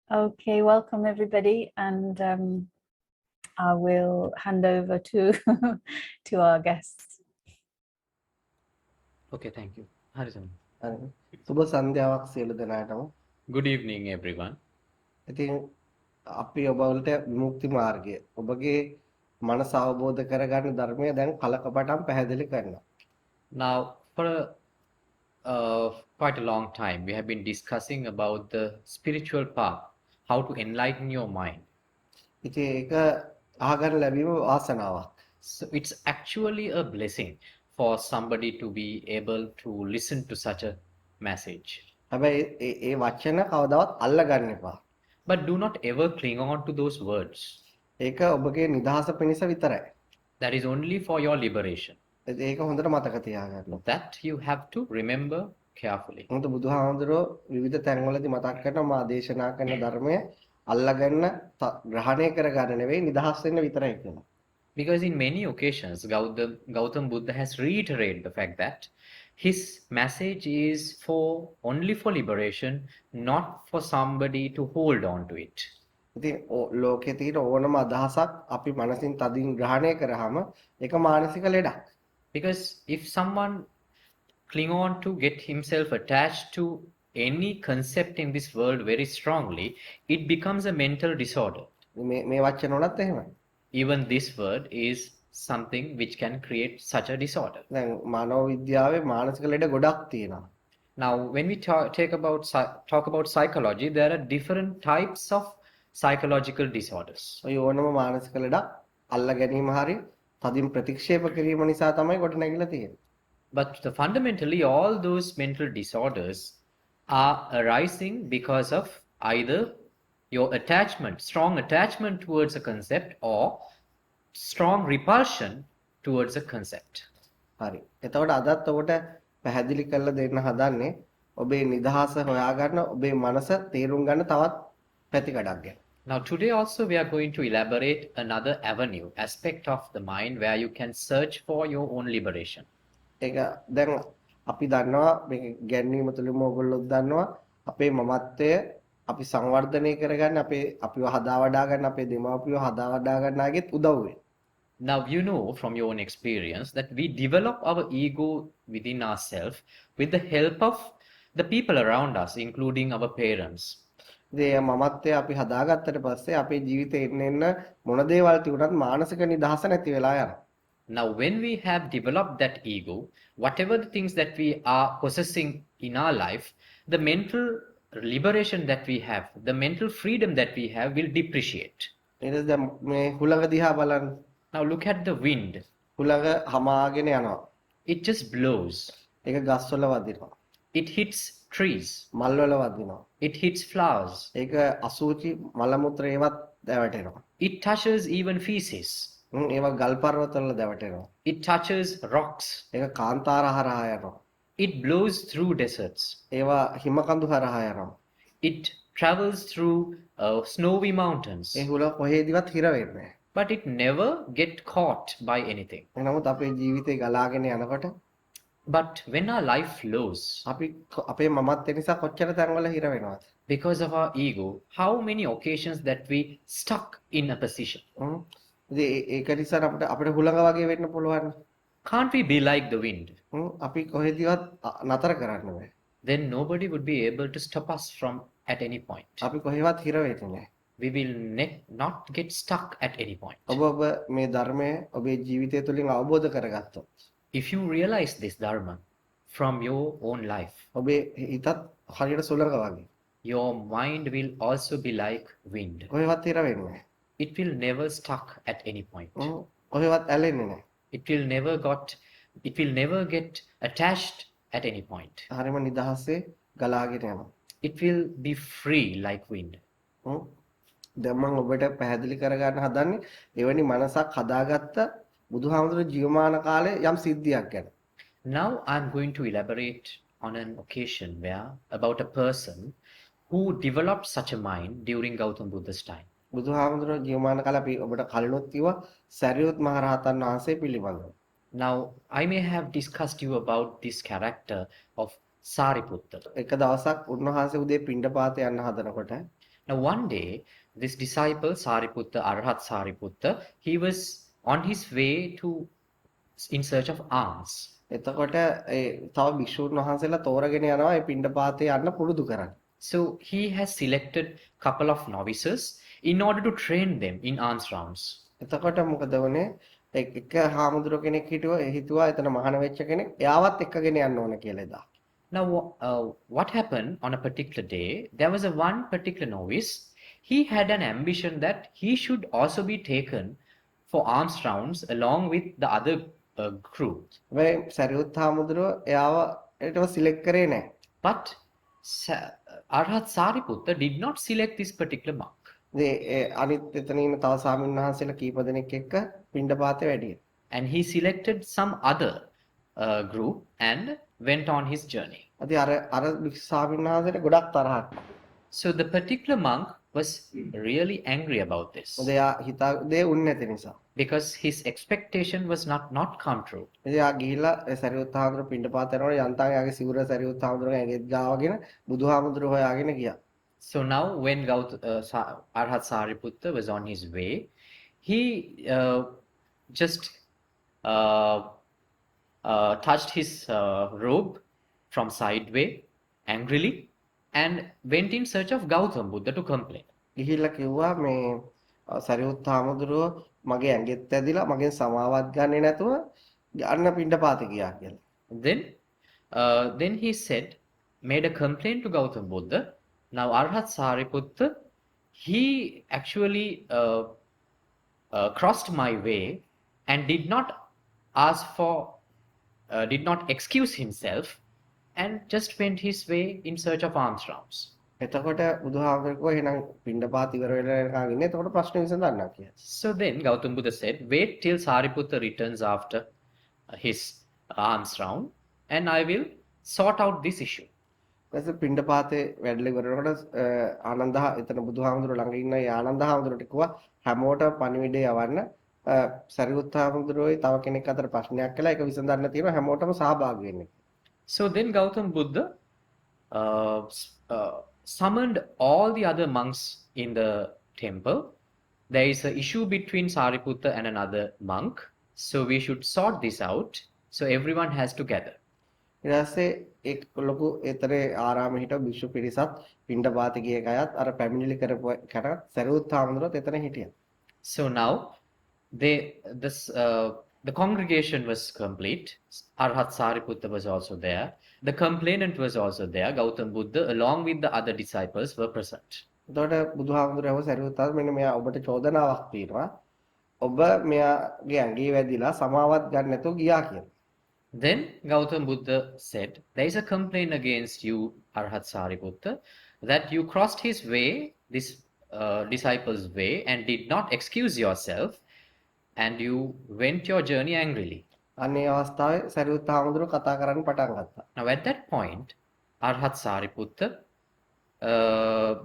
Okay, welcome everybody, and I will hand over to to our guests. Okay, thank you. Harrison. සුබ සන්ධ්‍යාවක් සියලු දෙනාටම. Good evening, everyone. ඉතින් අපි ඔබවලට විමුක්ති මාර්ගය ඔබගේ මනස අවබෝධ කරගන්න ධර්මය දැන් කලකපටන් පැහැදිලි කරනවා. Now, for quite a long time, we have been discussing about the spiritual path, how to enlighten your mind. ඉතින් ඒක අහගන්න ලැබීම වාසනාවක්. So it's actually a blessing for somebody to be able to listen to such a message. හැබැයි ඒ වචන කවදාවත් අල්ලගන්න එපා. But do not ever cling on to those words. ඒක ඔබගේ නිදහස පිණිස විතරයි. That is only for your liberation. ඒක හොඳට මතක තියාගන්න. That you have to remember carefully. මොකද බුදුහාමුදුරුවෝ විවිධ තැන්වලදී මතක් කරනවා මා දේශනා කරන ධර්මය අල්ලගන්න ග්‍රහණය කරගන්න නෙවෙයි නිදහස් වෙන්න විතරයි කියලා. Because in many occasions, Gautam Buddha has reiterated the fact that his message is only for liberation, not for somebody to hold on to it. ඉතින් ලෝකයේ තියෙන ඕනම අදහසක් අපි මනසින් තදින් ග්‍රහණය කරාම ඒක මානසික ලෙඩක්. Because if someone cling on to get himself attached to any concept in this world very strongly, it becomes a mental disorder. මේ වචන උනත් එහෙමයි. Even this word is something which can create such a disorder. දැන් මානව විද්‍යාවේ මානසික ලෙඩ ගොඩක් තියෙනවා. Now, when we talk about psychology, there are different types of psychological disorders. ඔය ඕනම මානසික ලෙඩක් අල්ල ගැනීම හරි තදින් ප්‍රතික්ෂේප කිරීම නිසා තමයි කොට නැගිලා තියෙන්නේ. But fundamentally, all those mental disorders are arising because of either your strong attachment towards a concept, or strong repulsion towards a concept. හරි. එතකොට අදත් ඔබට පැහැදිලි කරලා දෙන්න හදන්නේ ඔබේ නිදහස හොයාගන්න ඔබේ මනස තේරුම් ගන්න තවත් පැතිකඩක් ගැන. Now, today also we are going to elaborate another aspect of the mind where you can search for your own liberation. ඒක දැන් අපි දන්නවා මේක ගැන්වීම තුළින්ම ඔයගොල්ලෝ දන්නවා අපේ මමත්වය අපි සංවර්ධනය කරගන්න අපිව හදා වඩා ගන්න අපේ දෙමාපියෝ හදා වඩා ගන්නගෙත් උදව් වෙනවා. Now, you know from your own experience that we develop our ego within ourselves with the help of the people around us, including our parents. ඉතින් මමත්වය අපි හදාගත්තට පස්සේ අපේ ජීවිතේ එන්න මොන දේවල් තිබුණත් මානසික නිදහස නැති වෙලා යනවා. Now, when we have developed that ego, whatever the things that we are possessing in our life, the mental liberation that we have, the mental freedom that we have will depreciate. ඊට දැන් මේ හුලඟ දිහා බලන්න. Now, look at the wind. හුලඟ හමාගෙන යනවා. It just blows. ඒක ගස්වල වදිනවා. It hits trees. මල් වල වදිනවා. It hits flowers. ඒක අසුචි මල මුත්‍ර ඒවත් දැවටෙනවා. It touches even feces. ඒවා ගල් පර්වත වල දැවටෙනවා. It touches rocks. ඒක කාන්තාර හරහා යනවා. It blows through deserts. ඒවා හිමකඳු හරහා යනවා. It travels through snowy mountains. ඒ හුල කොහෙදිවත් හිර වෙන්නේ නැහැ. But it never get caught by anything. නමුත් අපේ ජීවිතේ ගලාගෙන යනකොට But when our life flows, අපි අපේ මමත්වය නිසා කොච්චර තැන්වල හිර වෙනවද? because of our ego, how many occasions that we stuck in a position? ඉතින් ඒක නිසා අපිට හුලඟ වගේ වෙන්න පුළුවන්. Can't we be like the wind? අපි කොහෙදිවත් නතර කරන්න බෑ. Then nobody would be able to stop us from at any point. අපි කොහෙවත් හිර වෙන්නේ නැහැ. We will not get stuck at any point. ඔබ මේ ධර්මය ඔබේ ජීවිතය තුළින් අවබෝධ කරගත්තොත් If you realize this dharma from your own life, ඔබේ හිතත් හරියට සුළඟ වගේ. your mind will also be like wind. කොහෙවත් හිර වෙන්නේ නැහැ. It will never stuck at any point. කොහෙවත් ඇලෙන්නේ නැහැ. It will never get attached at any point. හරිම නිදහසේ ගලාගෙන යනවා. It will be free like wind. දැන් මම ඔබට පැහැදිලි කරගන්න හදන්නේ එවැනි මනසක් හදාගත්ත බුදුහාමුදුරුවෝ ජීවමාන කාලේ යම් සිද්ධියක් ගැන. Now I'm going to elaborate on an occasion about a person who developed such a mind during Gautam Buddha's time. බුදුහාමුදුරුවෝ ජීවමාන කාලේ අපි ඔබට කලිනුත් කිව්වා සරියුත් මහ රහතන් වහන්සේ පිළිබඳව. Now I may have discussed you about this character of Sariputta. එක දවසක් උන්වහන්සේ උදේ පිණ්ඩපාතේ යන්න හදනකොට Now one day, this disciple Sariputta, Arhat Sariputta, he was on his way to in search of alms. එතකොට ඒ තව භික්ෂුන් වහන්සේලා තෝරගෙන යනවා ඒ පිණ්ඩපාතේ යන්න පුරුදු කරන්න. So he has selected couple of novices in order to train them in alms rounds. එතකොට මොකද වුනේ? එක හාමුදුරුවෝ කෙනෙක් හිතුවා එතන මහාන වෙච්ච කෙනෙක් එයාවත් එක්කගෙන යන්න ඕන කියලා එදා. Now, what happened on a particular day? There was a one particular novice. He had an ambition that he should also be taken for alms rounds along with the other group. මේ සරියුත් හාමුදුරුවෝ එයාව ඒටව select කරේ නැහැ. But Arhat Sariputta did not select this particular monk. අනිත් එතන ඉන්න තව ස්වාමීන් වහන්සේලා කීප දෙනෙක් එක්ක පිණ්ඩපාතේ වැඩිය. And he selected some other group and went on his journey. අද අර ස්වාමීන් වහන්සේට ගොඩක් තරහක්. So the particular monk was really angry about this. මොකද එයා හිතා දේ උන්නේ නැති නිසා. Because his expectation was not come true. ඉතින් එයා ගිහිල්ලා සරියුත් හාමුදුරුවෝ පිණ්ඩපාත යනකොට යන්තම් එයාගේ සිවුර සරියුත් හාමුදුරුවෝ ඇඟෙත් ගාවගෙන බුදුහාමුදුරුවෝ හොයාගෙන ගියා. So now when Arhat Sariputta was on his way, he just touched his robe from sideway angrily and went in search of Gautam Buddha to complain. ගිහිල්ලා කිව්වා මේ සරියුත් හාමුදුරුවෝ මගේ ඇඟෙත් ඇදිලා මගෙන් සමාවත් ගන්නේ නැතුව යන්න පිණ්ඩපාත ගියා කියලා. Then he made a complaint to Gautam Buddha. Now Arhat Sariputta, he actually crossed my way and did not excuse himself and just went his way in search of alms rounds. එතකොට බුදුහාමුදුරුවෝ එහෙනම් පිණ්ඩපාත ඉවර වෙලා යනකම් ඉන්නේ එතකොට ප්‍රශ්න විසඳන්න කියලා. So then Gautam Buddha said, wait till Sariputta returns after his alms round and I will sort out this issue. ඊපස්සේ පිණ්ඩපාතේ වැඩලා ඉවර වෙනකොට ආනන්ද එතන බුදුහාමුදුරුවෝ ළඟ ඉන්න ඒ ආනන්ද හාමුදුරුවෝට කිව්වා හැමෝටම පණිවිඩය යවන්න සරියුත් හාමුදුරුවෝයි තව කෙනෙක් අතර ප්‍රශ්නයක් කළා ඒක විසඳන්න තියෙනවා හැමෝටම සහභාගී වෙන්න. So then Gautam Buddha summoned all the other monks in the temple. There is an issue between Sariputta and another monk. So we should sort this out. So everyone has to gather. ඊට පස්සේ එක් ලොකු ඒතරේ ආරාමෙ හිටව භික්ෂු පිරිසත් පිණ්ඩපාත ගිය ගයත් අර පැමිණිලි කරපු කරත් සරියුත් හාමුදුරුවෝත් එතන හිටියා. So now the congregation was complete. Arhat Sariputta was also there. The complainant was also there. Gautam Buddha along with the other disciples were present. එතකොට බුදුහාමුදුරුවෝ සරියුත් හාමුදුරුවෝ මෙන්න මෙයා ඔබට චෝදනාවක් තියෙනවා. ඔබ මෙයාගේ ඇඟේ වැදිලා සමාවත් ගන්න නැතුව ගියා කියලා. Then Gautam Buddha said, there is a complaint against you, Arhat Sariputta, that you crossed his way, this disciple's way, and did not excuse yourself, and you went your journey angrily. අනේ අවස්ථාවේ සරියුත් හාමුදුරුවෝ කතා කරන්න පටන් ගත්තා. Now at that point, Arhat Sariputta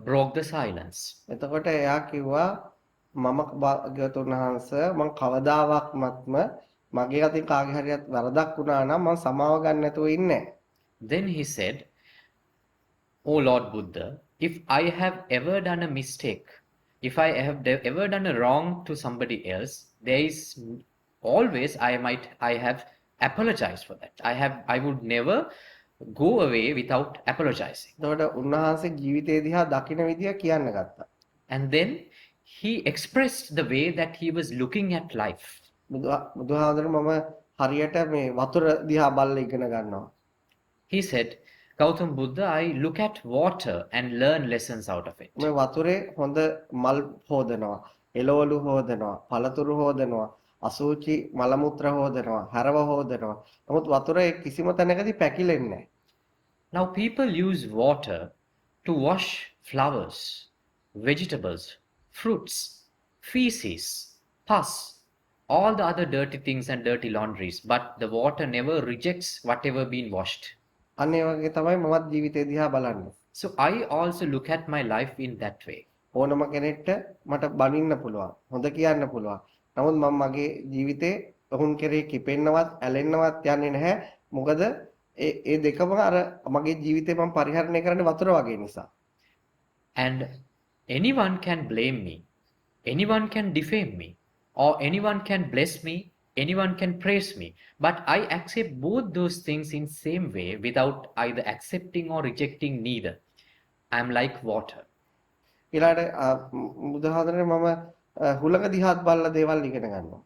broke the silence. එතකොට එයා කිව්වා මම භාග්‍යවතුන් වහන්සේ මම කවදාවත්ම මගේ අතින් කාගේ හරියක් වරදක් වුණා නම් මම සමාව ගන්න නැතුව ඉන්නේ. Then he said, O Lord Buddha, if I have ever done a mistake, if I have ever done a wrong to somebody else, there is always I have apologized for that. I would never go away without apologizing. එතකොට උන්වහන්සේ ජීවිතේ දිහා දකින විදිය කියන්න ගත්තා. And then he expressed the way that he was looking at life. බුදුහාමුදුරුවෝ මම හරියට මේ වතුර දිහා බලලා ඉගෙන ගන්නවා. He said, Gautam Buddha, I look at water and learn lessons out of it. මේ වතුරේ හොඳ මල් හොදනවා, එළවලු හොදනවා, පළතුරු හොදනවා, අසුචි මල මුත්‍ර හොදනවා, හරව හොදනවා. නමුත් වතුරේ කිසිම තැනකදී පැකිලෙන්නේ නැහැ. Now people use water to wash flowers, vegetables, fruits, feces, pus, all the other dirty things and dirty laundries, but the water never rejects whatever been washed. අන්න ඒ වගේ තමයි මමත් ජීවිතේ දිහා බලන්නේ. So I also look at my life in that way. ඕනම කෙනෙක්ට මට බනින්න පුළුවන්, හොඳ කියන්න පුළුවන්. නමුත් මම මගේ ජීවිතේ ඔවුන් කෙරෙහි කිපෙන්නවත්, ඇලෙන්නවත් යන්නේ නැහැ. මොකද ඒ දෙකම අර මගේ ජීවිතේ මම පරිහරණය කරන්නේ වතුර වගේ නිසා. And anyone can blame me, anyone can defame me, or anyone can bless me, anyone can praise me. But I accept both those things in same way without either accepting or rejecting neither. I am like water. ඊළඟට බුදුහාඳුනේ මම හුලඟ දිහාත් බලලා දේවල් ඉගෙන ගන්නවා.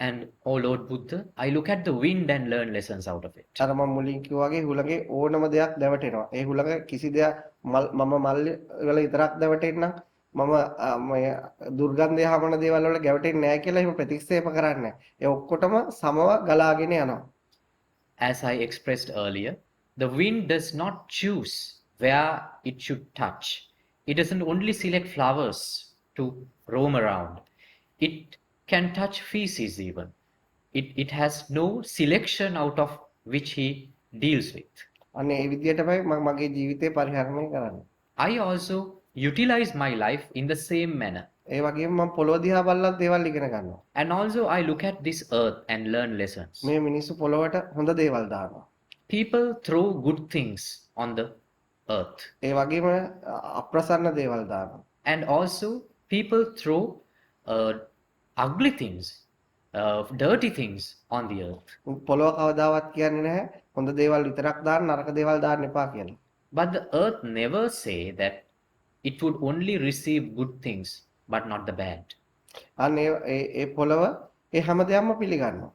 And oh Lord Buddha, I look at the wind and learn lessons out of it. අර මම මුලින් කිව්වා වගේ හුලඟේ ඕනම දෙයක් දැවටෙනවා. ඒ හුලඟ කිසි දෙයක් මම මල් වල විතරක් දැවටෙන්නම් මම මේ දුර්ගන්ධය හමන දේවල් වල ගැවටෙන්නේ නැහැ කියලා එහෙම ප්‍රතික්ෂේප කරන්නේ නැහැ. ඒ ඔක්කොටම සමව ගලාගෙන යනවා. As I expressed earlier, the wind does not choose where it should touch. It doesn't only select flowers to roam around. It can touch feces even. It has no selection out of which he deals with. අනේ ඒ විදිහටමයි මම මගේ ජීවිතේ පරිහරණය කරන්නේ. I also utilize my life in the same manner. ඒ වගේම මම පොළොව දිහා බලලත් දේවල් ඉගෙන ගන්නවා. And also I look at this earth and learn lessons. මේ මිනිස්සු පොළොවට හොඳ දේවල් දානවා. People throw good things on the earth. ඒ වගේම අප්‍රසන්න දේවල් දානවා. And also people throw ugly things, dirty things on the earth. පොළොව කවදාවත් කියන්නේ නැහැ හොඳ දේවල් විතරක් දාන්න නරක දේවල් දාන්න එපා කියලා. But the earth never say that it would only receive good things but not the bad. අන්න ඒ පොළොව ඒ හැම දෙයක්ම පිළිගන්නවා.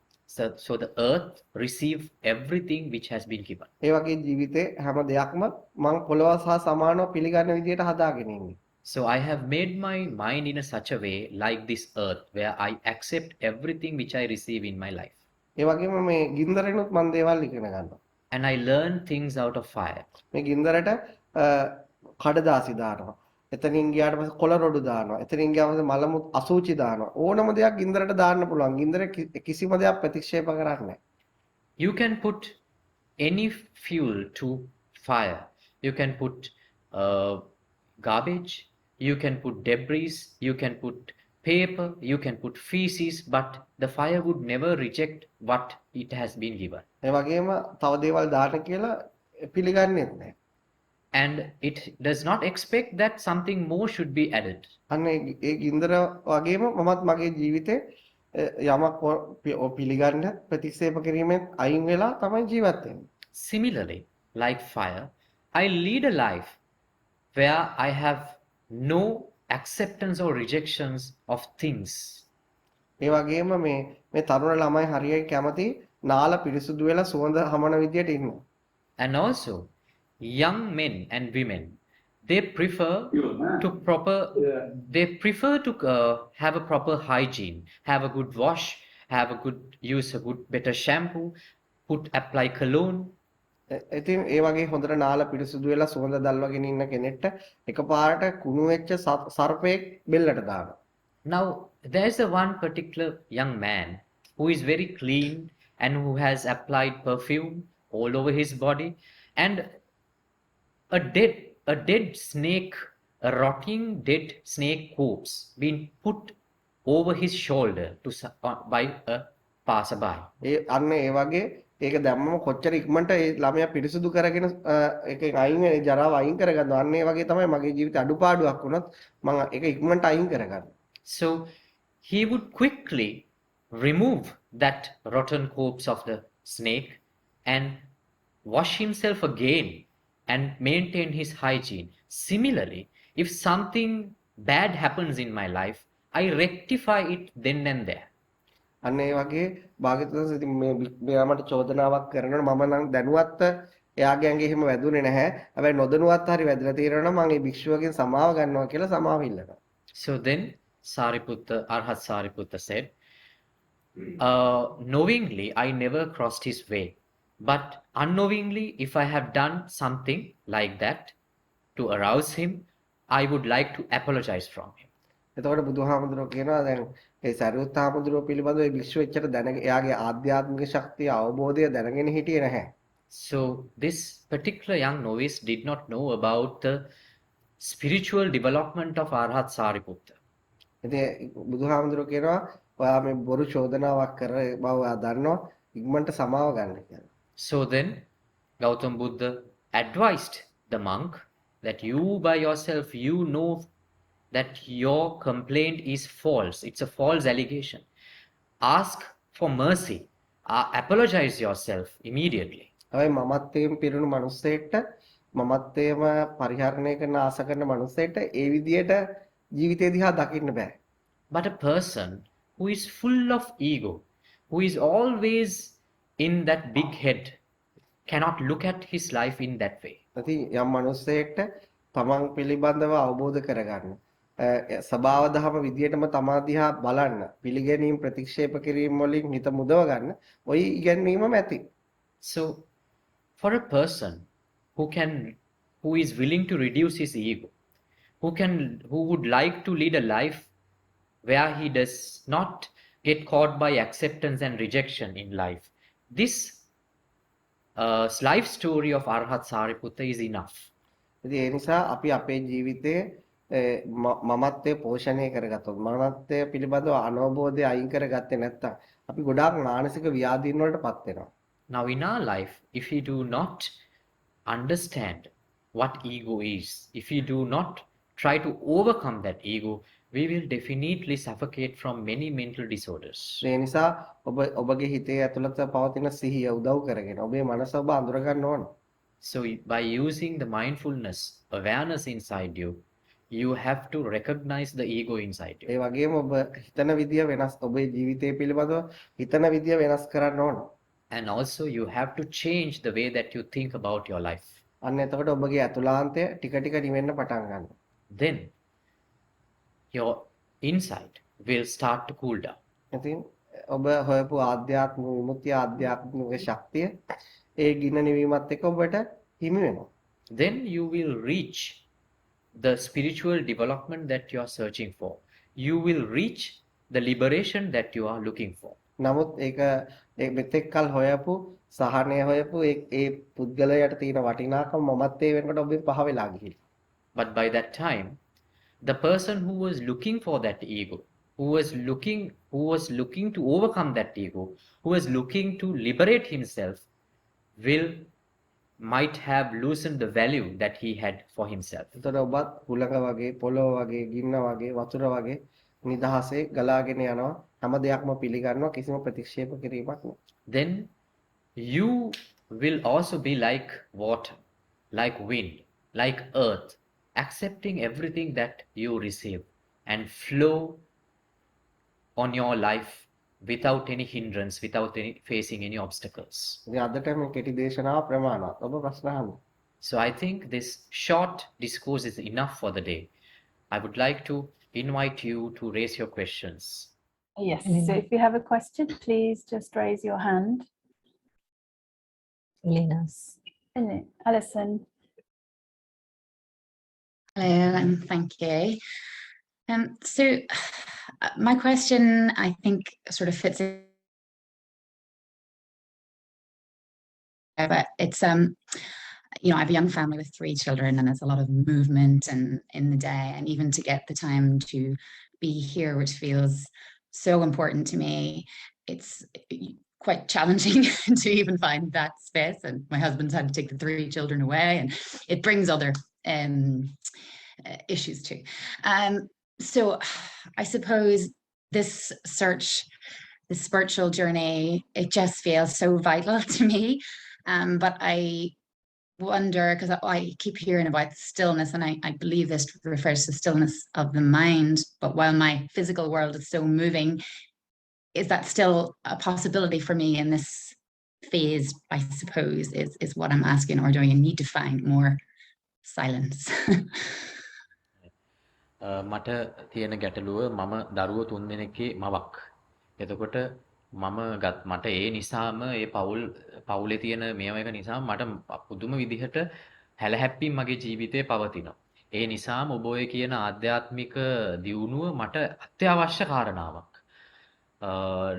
So the earth receive everything which has been given. ඒ වගේ ජීවිතේ හැම දෙයක්ම මම පොළොව සහ සමානව පිළිගන්න විදිහට හදාගෙන ඉන්නේ. So I have made my mind in a such a way like this earth where I accept everything which I receive in my life. ඒ වගේම මේ ගින්දරෙනුත් මම දේවල් ඉගෙන ගන්නවා. And I learn things out of fire. මේ ගින්දරට කඩදාසි දානවා. එතනින් ගියාට පස්සේ කොළ රොඩු දානවා. එතනින් ගියාම මලමු අසූචි දානවා. ඕනම දෙයක් ගින්දරට දාන්න පුළුවන්. ගින්දර කිසිම දෙයක් ප්‍රතික්ෂේප කරන්නේ නැහැ. You can put any fuel to fire. You can put garbage, you can put debris, you can put paper, you can put feces, but the fire would never reject what it has been given. ඒ වගේම තව දේවල් දාන්න කියලා පිළිගන්නේත් නැහැ. And it does not expect that something more should be added. අන්න ඒ ගින්දර වගේම මමත් මගේ ජීවිතේ යමක් පිළිගන්න ප්‍රතික්ෂේප කිරීමෙන් අයින් වෙලා තමයි ජීවත් වෙන්නේ. Similarly, like fire, I lead a life where I have no acceptance or rejections of things. ඒ වගේම මේ තරුණ ළමයි හරියට කැමති නාල පිරිසුදු වෙලා සුවඳ හමන විදියට ඉන්නවා. And also, young men and women, they prefer to have a proper hygiene, have a good wash, use a good better shampoo, apply cologne. ඉතින් ඒ වගේ හොඳට නාල පිරිසුදු වෙලා සුවඳ දල්වගෙන ඉන්න කෙනෙක්ට එකපාරට කුණු වෙච්ච සර්පෙක් බෙල්ලට දානවා. Now, there's a one particular young man who is very clean and who has applied perfume all over his body, and a dead snake, a rotting dead snake corpse being put over his shoulder by a passerby. අන්න ඒ වගේ ඒක දැම්මම කොච්චර ඉක්මනට ඒ ළමයා පිරිසුදු කරගෙන ඒකෙන් අයින් වෙන ජරාව අයින් කරගන්නවා. අන්න ඒ වගේ තමයි මගේ ජීවිතේ අඩුපාඩුවක් වුණත් මම ඒක ඉක්මනට අයින් කරගන්නවා. So he would quickly remove that rotten corpse of the snake and wash himself again and maintain his hygiene. Similarly, if something bad happens in my life, I rectify it then and there. අන්න ඒ වගේ භාග්‍යවතුන් ඉතින් මෙයා මට චෝදනාවක් කරනවා මම නම් දැනුවත් එයාගේ ඇඟේ එහෙම වැදුනේ නැහැ. හැබැයි නොදැනුවත් හරි වැදලා තියෙනවා නම් මම ඒ භික්ෂුවගෙන් සමාව ගන්නවා කියලා සමාව ඉල්ලනවා. So then Arhat Sariputta said, knowingly I never crossed his way, but unknowingly if I have done something like that to arouse him, I would like to apologize from him. එතකොට බුදුහාමුදුරුවෝ කියනවා දැන් ඒ සරියුත් හාමුදුරුවෝ පිළිබඳව ඒ භික්ෂුව එච්චර එයාගේ ආධ්‍යාත්මික ශක්තිය අවබෝධය දැනගෙන හිටියේ නැහැ. So this particular young novice did not know about the spiritual development of Arhat Sariputta. ඉතින් බුදුහාමුදුරුවෝ කියනවා ඔයා මේ බොරු චෝදනාවක් කර බව ඔයා දන්නවා ඉක්මනට සමාව ගන්න කියලා. So then Gautam Buddha advised the monk that you by yourself, you know that your complaint is false, it's a false allegation, ask for mercy, apologize yourself immediately. හැබැයි මමත්වයෙන් පිරුණු මනුස්සයෙක්ට මමත්වයම පරිහරණය කරන ආස කරන මනුස්සයෙක්ට ඒ විදියට ජීවිතය දිහා දකින්න බෑ. But a person who is full of ego, who is always in that big head, cannot look at his life in that way. ඉතින් යම් මනුස්සයෙක්ට තමන් පිළිබඳව අවබෝධ කරගන්න ස්වභාව දහම විදියටම තමා දිහා බලන්න පිළිගැනීම් ප්‍රතික්ෂේප කිරීම වලින් හිත මුදව ගන්න ওই ඉගැන්වීමම ඇති. So for a person who is willing to reduce his ego, who would like to lead a life where he does not get caught by acceptance and rejection in life, this life story of Arhat Sariputta is enough. ඉතින් ඒ නිසා අපි අපේ ජීවිතයේ මමත්වයේ පෝෂණය කරගත්තොත් මමත්වයේ පිළිබඳව අනවබෝධය අයින් කරගත්තේ නැත්නම් අපි ගොඩාක් මානසික ව්‍යාධීන් වලටපත් වෙනවා. Now in our life, if we do not understand what ego is, if we do not try to overcome that ego, we will definitely suffocate from many mental disorders. ඒ නිසා ඔබගේ හිතේ ඇතුළත පවතින සිහිය උදව් කරගෙන ඔබේ මනස ඔබ අඳුර ගන්න ඕන. So by using the mindfulness, awareness inside you, you have to recognize the ego inside you. ඒ වගේම ඔබ හිතන විදිය වෙනස් ඔබේ ජීවිතය පිළිබඳව හිතන විදිය වෙනස් කරන්න ඕන. And also you have to change the way that you think about your life. අන්න එතකොට ඔබගේ ඇතුළාන්තය ටික ටික නිවෙන්න පටන් ගන්නවා. Then your inside will start to cool down. ඉතින් ඔබ හොයපු ආධ්‍යාත්මික විමුක්තිය ආධ්‍යාත්මික ශක්තිය ඒ ගින්න නිවීමත් එක්ක ඔබට හිමි වෙනවා. Then you will reach the spiritual development that you are searching for. You will reach the liberation that you are looking for. නමුත් ඒක මෙතෙක් කල් හොයපු සහනය හොයපු ඒ පුද්ගලයාට තියෙන වටිනාකම මමත් ඒ වෙනකොට ඔබෙන් පහ වෙලා ගිහිල්ලා. But by that time, the person who was looking for that ego, who was looking to overcome that ego, who was looking to liberate himself, might have loosened the value that he had for himself. එතකොට ඔබත් හුලඟ වගේ පොළොව වගේ ගින්න වගේ වතුර වගේ නිදහසේ ගලාගෙන යනවා හැම දෙයක්ම පිළිගන්නවා කිසිම ප්‍රතික්ෂේප කිරීමක් නෑ. Then you will also be like water, like wind, like earth, accepting everything that you receive and flow on your life without any hindrance, without facing any obstacles. ඉතින් අදට මේ කෙටි දේශනාව ප්‍රමාණවත්. ඔබ ප්‍රශ්න අහන්න. So I think this short discourse is enough for the day. I would like to invite you to raise your questions. Yes, so if you have a question, please just raise your hand. Linus. Alison. Hello, and thank you. So my question, I think, sort of fits in, but it's you know, I have a young family with 3 children, and there's a lot of movement and in the day, and even to get the time to be here, which feels so important to me, it's quite challenging to even find that space. And my husband's had to take the 3 children away, and it brings other issues too. So I suppose this search, this spiritual journey, it just feels so vital to me. But I wonder, because I keep hearing about stillness, and I believe this refers to stillness of the mind, but while my physical world is so moving, is that still a possibility for me in this phase, I suppose, is what I'm asking, or do I need to find more silence? මට තියෙන ගැටලුව මම දරුවෝ 3 දෙනෙක්ගේ මවක්. එතකොට මට ඒ නිසාම ඒ පවුලේ තියෙන මේව එක නිසා මට පුදුම විදිහට හැලහැප්පීම් මගේ ජීවිතේ පවතිනවා. ඒ නිසාම ඔබ ඔය කියන ආධ්‍යාත්මික දියුණුව මට අත්‍යවශ්‍ය කාරණාවක්.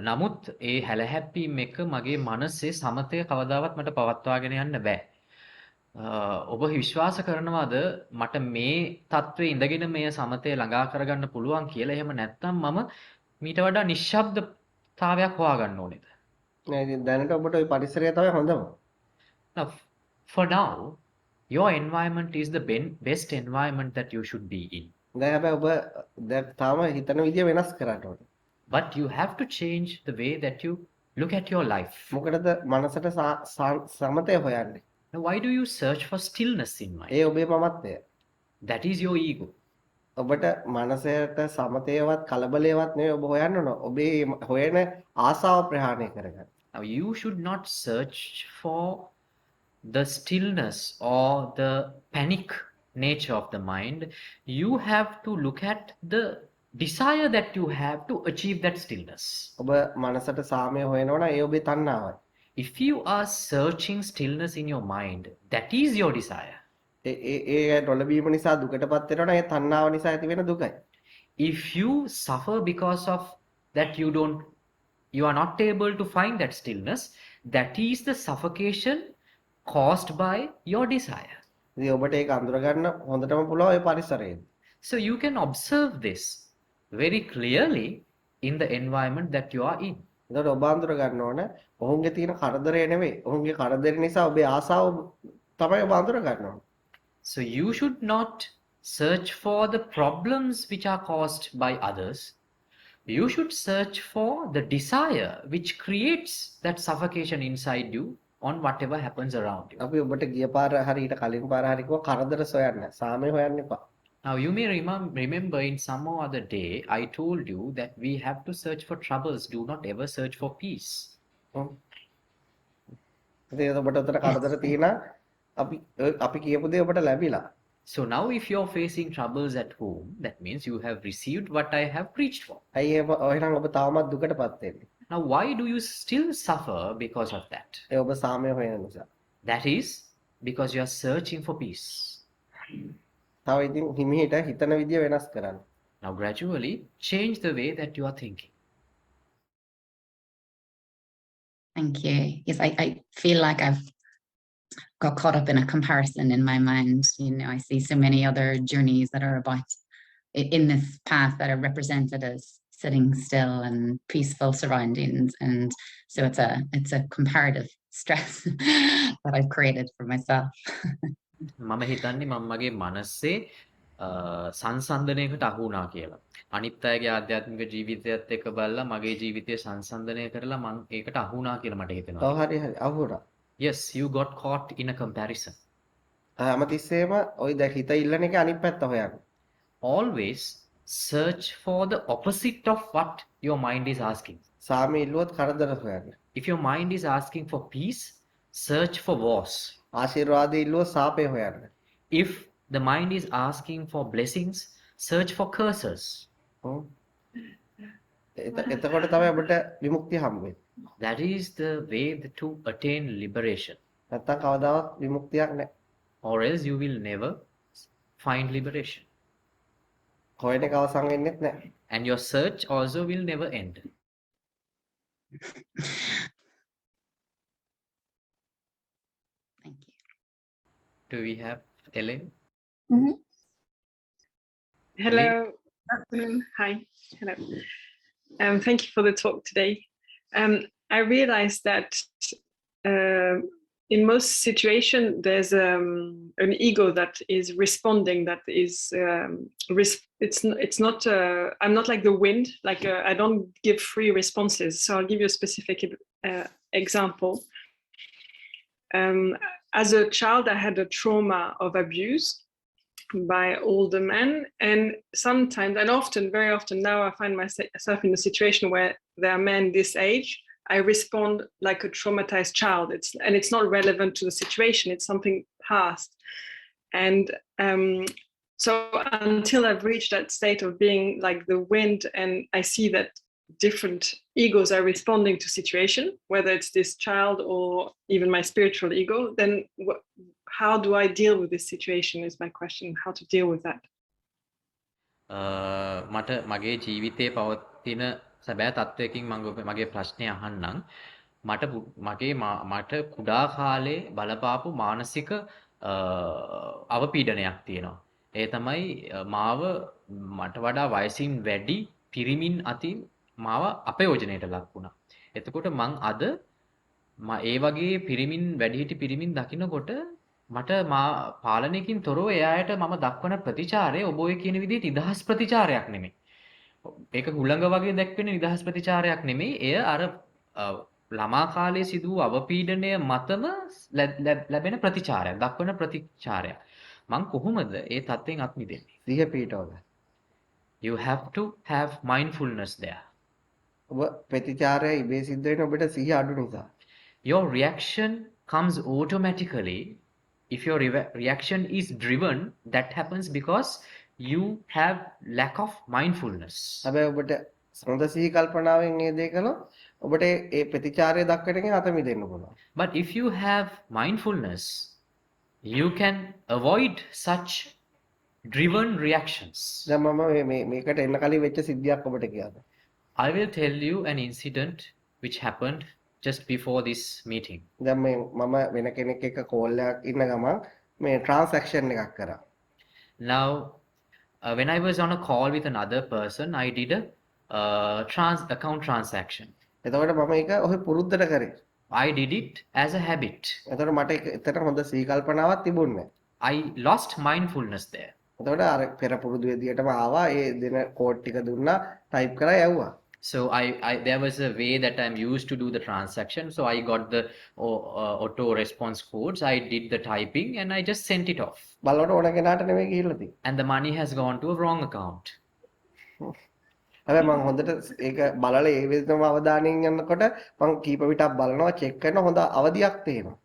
නමුත් ඒ හැලහැප්පීම් එක මගේ මනසේ සමතය කවදාවත් මට පවත්වාගෙන යන්න බෑ. ඔබ විශ්වාස කරනවාද මට මේ තත්ත්වයේ ඉඳගෙන මේ සමතය ළඟා කරගන්න පුළුවන් කියලා? එහෙම නැත්නම් මම මීට වඩා නිශ්ශබ්දතාවයක් හොයාගන්න ඕනේද? නෑ ඉතින් දැනට ඔබට ওই පරිසරය තමයි හොඳම. Now, for now, your environment is the best environment that you should be in. දැන් හැබැයි ඔබ දැන් තාම හිතන විදිය වෙනස් කරන්න ඕනේ. But you have to change the way that you look at your life. මොකටද මනසට සමතය හොයන්නේ? Now, why do you search for stillness in mind? ඒ ඔබේ මමත්වය. That is your ego. ඔබට මනසට සමතේවත් කලබලේවත් නෙවෙයි ඔබ හොයන්න ඕන. ඔබේ හොයන ආසාව ප්‍රහාණය කරගන්න. Now, you should not search for the stillness or the panic nature of the mind. You have to look at the desire that you have to achieve that stillness. ඔබ මනසට සාමය හොයනවා නම් ඒ ඔබේ තණ්හාවයි. If you are searching stillness in your mind, that is your desire. ඒ නොලැබීම නිසා දුකටපත් වෙනවා නම් ඒ තණ්හාව නිසා ඇති වෙන දුකයි. If you suffer because of that, you are not able to find that stillness, that is the suffocation caused by your desire. ඉතින් ඔබට ඒක අඳුර ගන්න හොඳටම පුළුවන් ඒ පරිසරයෙන්. So you can observe this very clearly in the environment that you are in. එතකොට ඔබ අඳුර ගන්න ඕන ඔහුගේ තියෙන කරදරය නෙවෙයි. ඔහුගේ කරදර නිසා ඔබේ ආසාව තමයි ඔබ අඳුර ගන්න ඕන. So you should not search for the problems which are caused by others. You should search for the desire which creates that suffocation inside you on whatever happens around you. අපි ඔබට ගිය පාර හරි ඊට කලින් පාර හරි කිව්වා කරදර සොයන්න. සාමය හොයන්න එපා. Now you may remember in some or other day I told you that we have to search for troubles. Do not ever search for peace. ඉතින් ඔබට උතර කරදර තියෙනවා. අපි කියපු දේ ඔබට ලැබිලා. So now if you're facing troubles at home, that means you have received what I have preached for. ඇයි එහෙනම් ඔබ තාමත් දුකටපත් වෙන්නේ? Now why do you still suffer because of that? ඒ ඔබ සාමය හොයන නිසා. That is because you are searching for peace. තව ඉතින් හිමිහිට හිතන විදිය වෙනස් කරන්න. Now gradually change the way that you are thinking. Thank you. Yes, I feel like I've got caught up in a comparison in my mind. You know, I see so many other journeys that are about in this path that are represented as sitting still and peaceful surroundings, and so it's a comparative stress that I've created for myself. මම හිතන්නේ මම මගේ මනසේ සංසන්දනයකට අහු වුණා කියලා. අනිත් අයගේ ආධ්‍යාත්මික ජීවිතයත් එක්ක බලලා මගේ ජීවිතය සංසන්දනය කරලා මම ඒකට අහු වුණා කියලා මට හිතෙනවා. ඔව් හරි අහුණා. Yes, you got caught in a comparison. හැමතිස්සෙම ওই දැන් හිත ඉල්ලන එක අනිත් පැත්ත හොයන්න. Always search for the opposite of what your mind is asking. සාමය ඉල්ලුවොත් කරදර හොයන්න. If your mind is asking for peace, search for wars. ආශිර්වාද ඉල්ලුවොත් සාපේ හොයන්න. If the mind is asking for blessings, search for curses. එතකොට තමයි ඔබට විමුක්තිය හම්බ වෙන්නේ. That is the way to attain liberation. නැත්තම් කවදාවත් විමුක්තියක් නැහැ. Or else you will never find liberation. හොයන එක අවසන් වෙන්නේත් නැහැ. And your search also will never end. Thank you. Do we have Ellen? Hello. Afternoon. Hi. Hello. Thank you for the talk today. I realized that in most situations there's an ego that is responding. That is, it's not. I'm not like the wind. Like I don't give free responses. So I'll give you a specific example. As a child, I had a trauma of abuse by older men, and sometimes, and often, very often now, I find myself in a situation where there are men this age. I respond like a traumatized child. It's not relevant to the situation. It's something past, and so until I've reached that state of being like the wind, and I see that different egos are responding to situation, whether it's this child or even my spiritual ego, then how do I deal with this situation is my question. How to deal with that? මට මගේ ජීවිතයේ පවතින සැබෑ තත්වයකින් මගේ ප්‍රශ්නය අහන්නම්. මට කුඩා කාලේ බලපාපු මානසික අවපීඩනයක් තියෙනවා. ඒ තමයි මාව මට වඩා වයසින් වැඩි පිරිමින් අතින් මාව අපයෝජනයට ලක් වුණා. එතකොට මං අද ඒ වගේ පිරිමින් වැඩිහිටි පිරිමින් දකින්නකොට මට මා පාලනයකින් තොරව එයාට මම දක්වන ප්‍රතිචාරය ඔබ ඔය කියන විදිහට නිදහස් ප්‍රතිචාරයක් නෙමෙයි. ඒක හුළඟ වගේ දැක්වෙන නිදහස් ප්‍රතිචාරයක් නෙමෙයි. එය අර ළමා කාලයේ සිදු වූ අවපීඩනය මතම ලැබෙන ප්‍රතිචාරයක්, දක්වන ප්‍රතිචාරයක්. මං කොහොමද ඒ තත්ත්වයෙන් අත් මිදෙන්නේ? සිහිය පිටවල. You have to have mindfulness there. ඔබ ප්‍රතිචාරය ඉබේ සිද්ධ වෙන ඔබට සිහිය අඩු නිසා. Your reaction comes automatically. If your reaction is driven, that happens because you have lack of mindfulness. හැබැයි ඔබට හොඳ සිහි කල්පනාවෙන් මේ දේ කළොත් ඔබට ඒ ප්‍රතිචාරය දක්වන එකෙන් අත මිදෙන්න පුළුවන්. But if you have mindfulness, you can avoid such driven reactions. දැන් මම මේකට එන්න කලින් වෙච්ච සිද්ධියක් ඔබට කියන්න. I will tell you an incident which happened just before this meeting. දැන් මම වෙන කෙනෙක් එක්ක කෝල් එකක් ඉන්න ගමන් මේ ට්‍රාන්සැක්ෂන් එකක් කරා. Now, when I was on a call with another person, I did a account transaction. එතකොට මම ඒක ඔහේ පුරුද්දට කරේ. I did it as a habit. එතකොට මට එතන හොඳ සිහි කල්පනාවක් තිබුණේ නැහැ. I lost mindfulness there. එතකොට අර පෙර පුරුදු විදියටම ආවා ඒ දෙන කෝඩ් ටික දුන්නා ටයිප් කරා යවුවා. So there was a way that I'm used to do the transaction. So I got the auto response codes. I did the typing and I just sent it off. බලවට ඕන කෙනාට නෙමෙයි ගිහිල්ලා තියෙන්නේ. And the money has gone to a wrong account. හැබැයි මම හොඳට ඒක බලලා ඒ විදිහටම අවධානයෙන් යනකොට මම කීප විටක් බලනවා චෙක් කරනවා හොඳ අවදියක් තියෙනවා.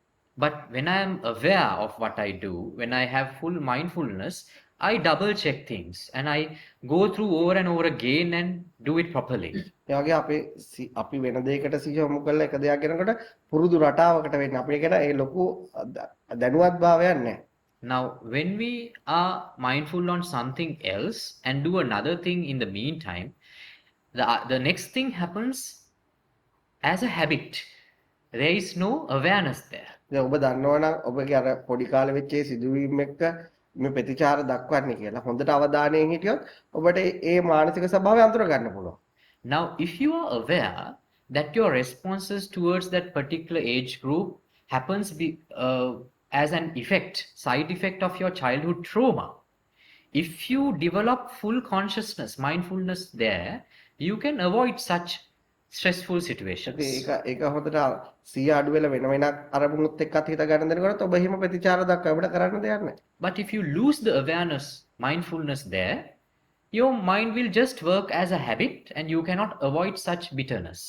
But when I am aware of what I do, when I have full mindfulness, I double check things and I go through over and over again and do it properly. ඒ වගේ අපි වෙන දෙයකට සිහිය යොමු කරලා එක දෙයක් කරනකොට පුරුදු රටාවකට වෙන්නේ. අපි කියන ඒ ලොකු දැනුවත් භාවයක් නැහැ. Now, when we are mindful on something else and do another thing in the meantime, the next thing happens as a habit. There is no awareness there. දැන් ඔබ දන්නවනම් ඔබගේ අර පොඩි කාලේ වෙච්ච ඒ සිදුවීම් එක්ක මේ ප්‍රතිචාර දක්වන්නේ කියලා හොඳට අවධානයෙන් හිටියොත් ඔබට ඒ මානසික ස්වභාවය අඳුර ගන්න පුළුවන්. Now, if you are aware that your responses towards that particular age group happens as an side effect of your childhood trauma, if you develop full consciousness, mindfulness there, you can avoid such stressful situations. ඒක හොඳට සිහිය අඩු වෙලා වෙන වෙනක් අරමුණුත් එක්කත් හිත ගන්න දෙනකොට ඔබ එහෙම ප්‍රතිචාර දක්වන්න ඔබට කරන්න දෙයක් නැහැ. But if you lose the awareness, mindfulness there, your mind will just work as a habit and you cannot avoid such bitterness.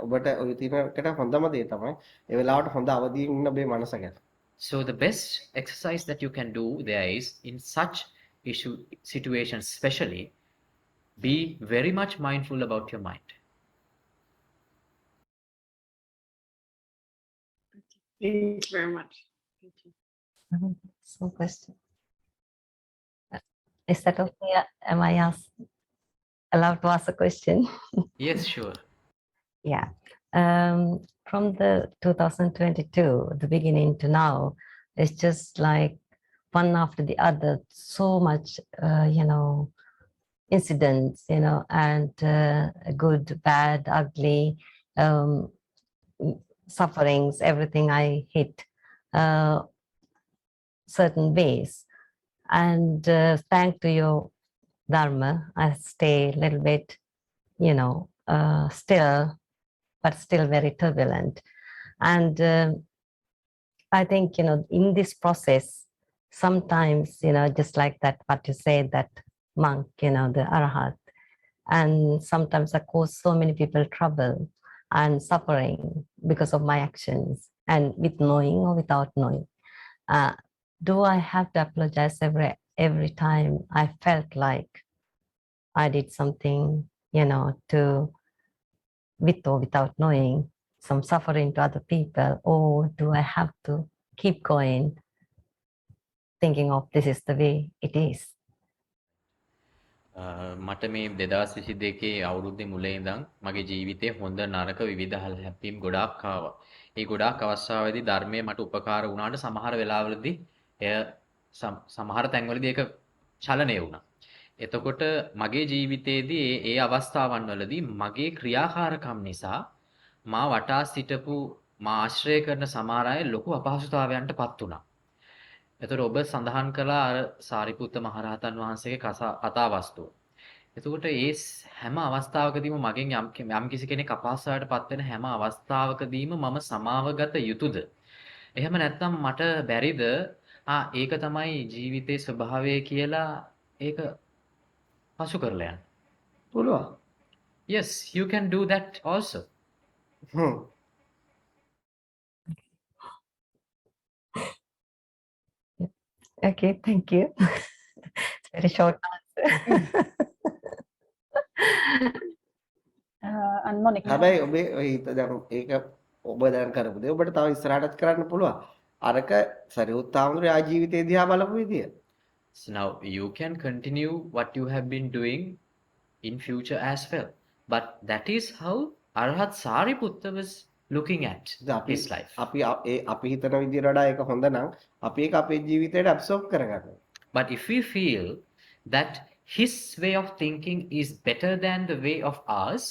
ඔබට ඔය තියෙනකට හොඳම දේ තමයි ඒ වෙලාවට හොඳ අවදියෙන් ඉන්න ඔබේ මනස ගැන. So the best exercise that you can do there is, in such situations especially, be very much mindful about your mind. Thank you very much. Thank you. Some question. Is that okay? Am I allowed to ask a question? Yes, sure. Yeah. From the 2022, the beginning to now, it's just like one after the other, so much, incidents, and good, bad, ugly, sufferings, everything I hit certain ways. And thanks to your Dharma, I stay a little bit, still, but still very turbulent. And I think, in this process, sometimes, just like that, what you said, that monk, the Arahat, and sometimes I cause so many people trouble and suffering because of my actions, and with knowing or without knowing. Do I have to apologize every time I felt like I did something, with or without knowing, some suffering to other people, or do I have to keep going, thinking of this is the way it is? මට මේ 2022 අවුරුද්දේ මුල ඉඳන් මගේ ජීවිතේ හොඳ නරක විවිධ හැප්පීම් ගොඩාක් ආවා. ඒ ගොඩාක් අවස්ථාවේදී ධර්මයේ මට උපකාර වුණාට සමහර වෙලාවලදී එය සමහර තැන්වලදී ඒක චලනය වුණා. එතකොට මගේ ජීවිතයේදී ඒ අවස්ථාවන් වලදී මගේ ක්‍රියාකාරකම් නිසා මා වටා සිටපු මා ආශ්‍රය කරන සමහර අය ලොකු අපහසුතාවයන්ට පත් වුණා. එතකොට ඔබ සඳහන් කළා අර සාරිපුත්ත මහරහතන් වහන්සේගේ කතා වස්තුව. එතකොට ඒ හැම අවස්ථාවකදීම මගෙන් යම් කිසි කෙනෙක් අපහසුතාවයටපත් වෙන හැම අවස්ථාවකදීම මම සමාවගත යුතුයද? එහෙම නැත්නම් මට බැරිද ඒක තමයි ජීවිතයේ ස්වභාවය කියලා ඒක පසු කරලා යන්න. පුළුවන්. Yes, you can do that also. Okay, thank you. It's very short answer. And Monica. හැබැයි ඔබේ ඔය හිත දැන් ඒක ඔබ දැන් කරපු දේ ඔබට තව ඉස්සරහටත් කරන්න පුළුවන්. අරක සරියුත් ආමතුරු ආ ජීවිතේ දිහා බලපු විදිය. So now you can continue what you have been doing in future as well. But that is how Arahat Sariputta was looking at his life. අපි හිතන විදියට වඩා ඒක හොඳ නම් අපි ඒක අපේ ජීවිතයට ඇබ්සෝබ් කරගන්නවා. But if we feel that his way of thinking is better than the way of ours,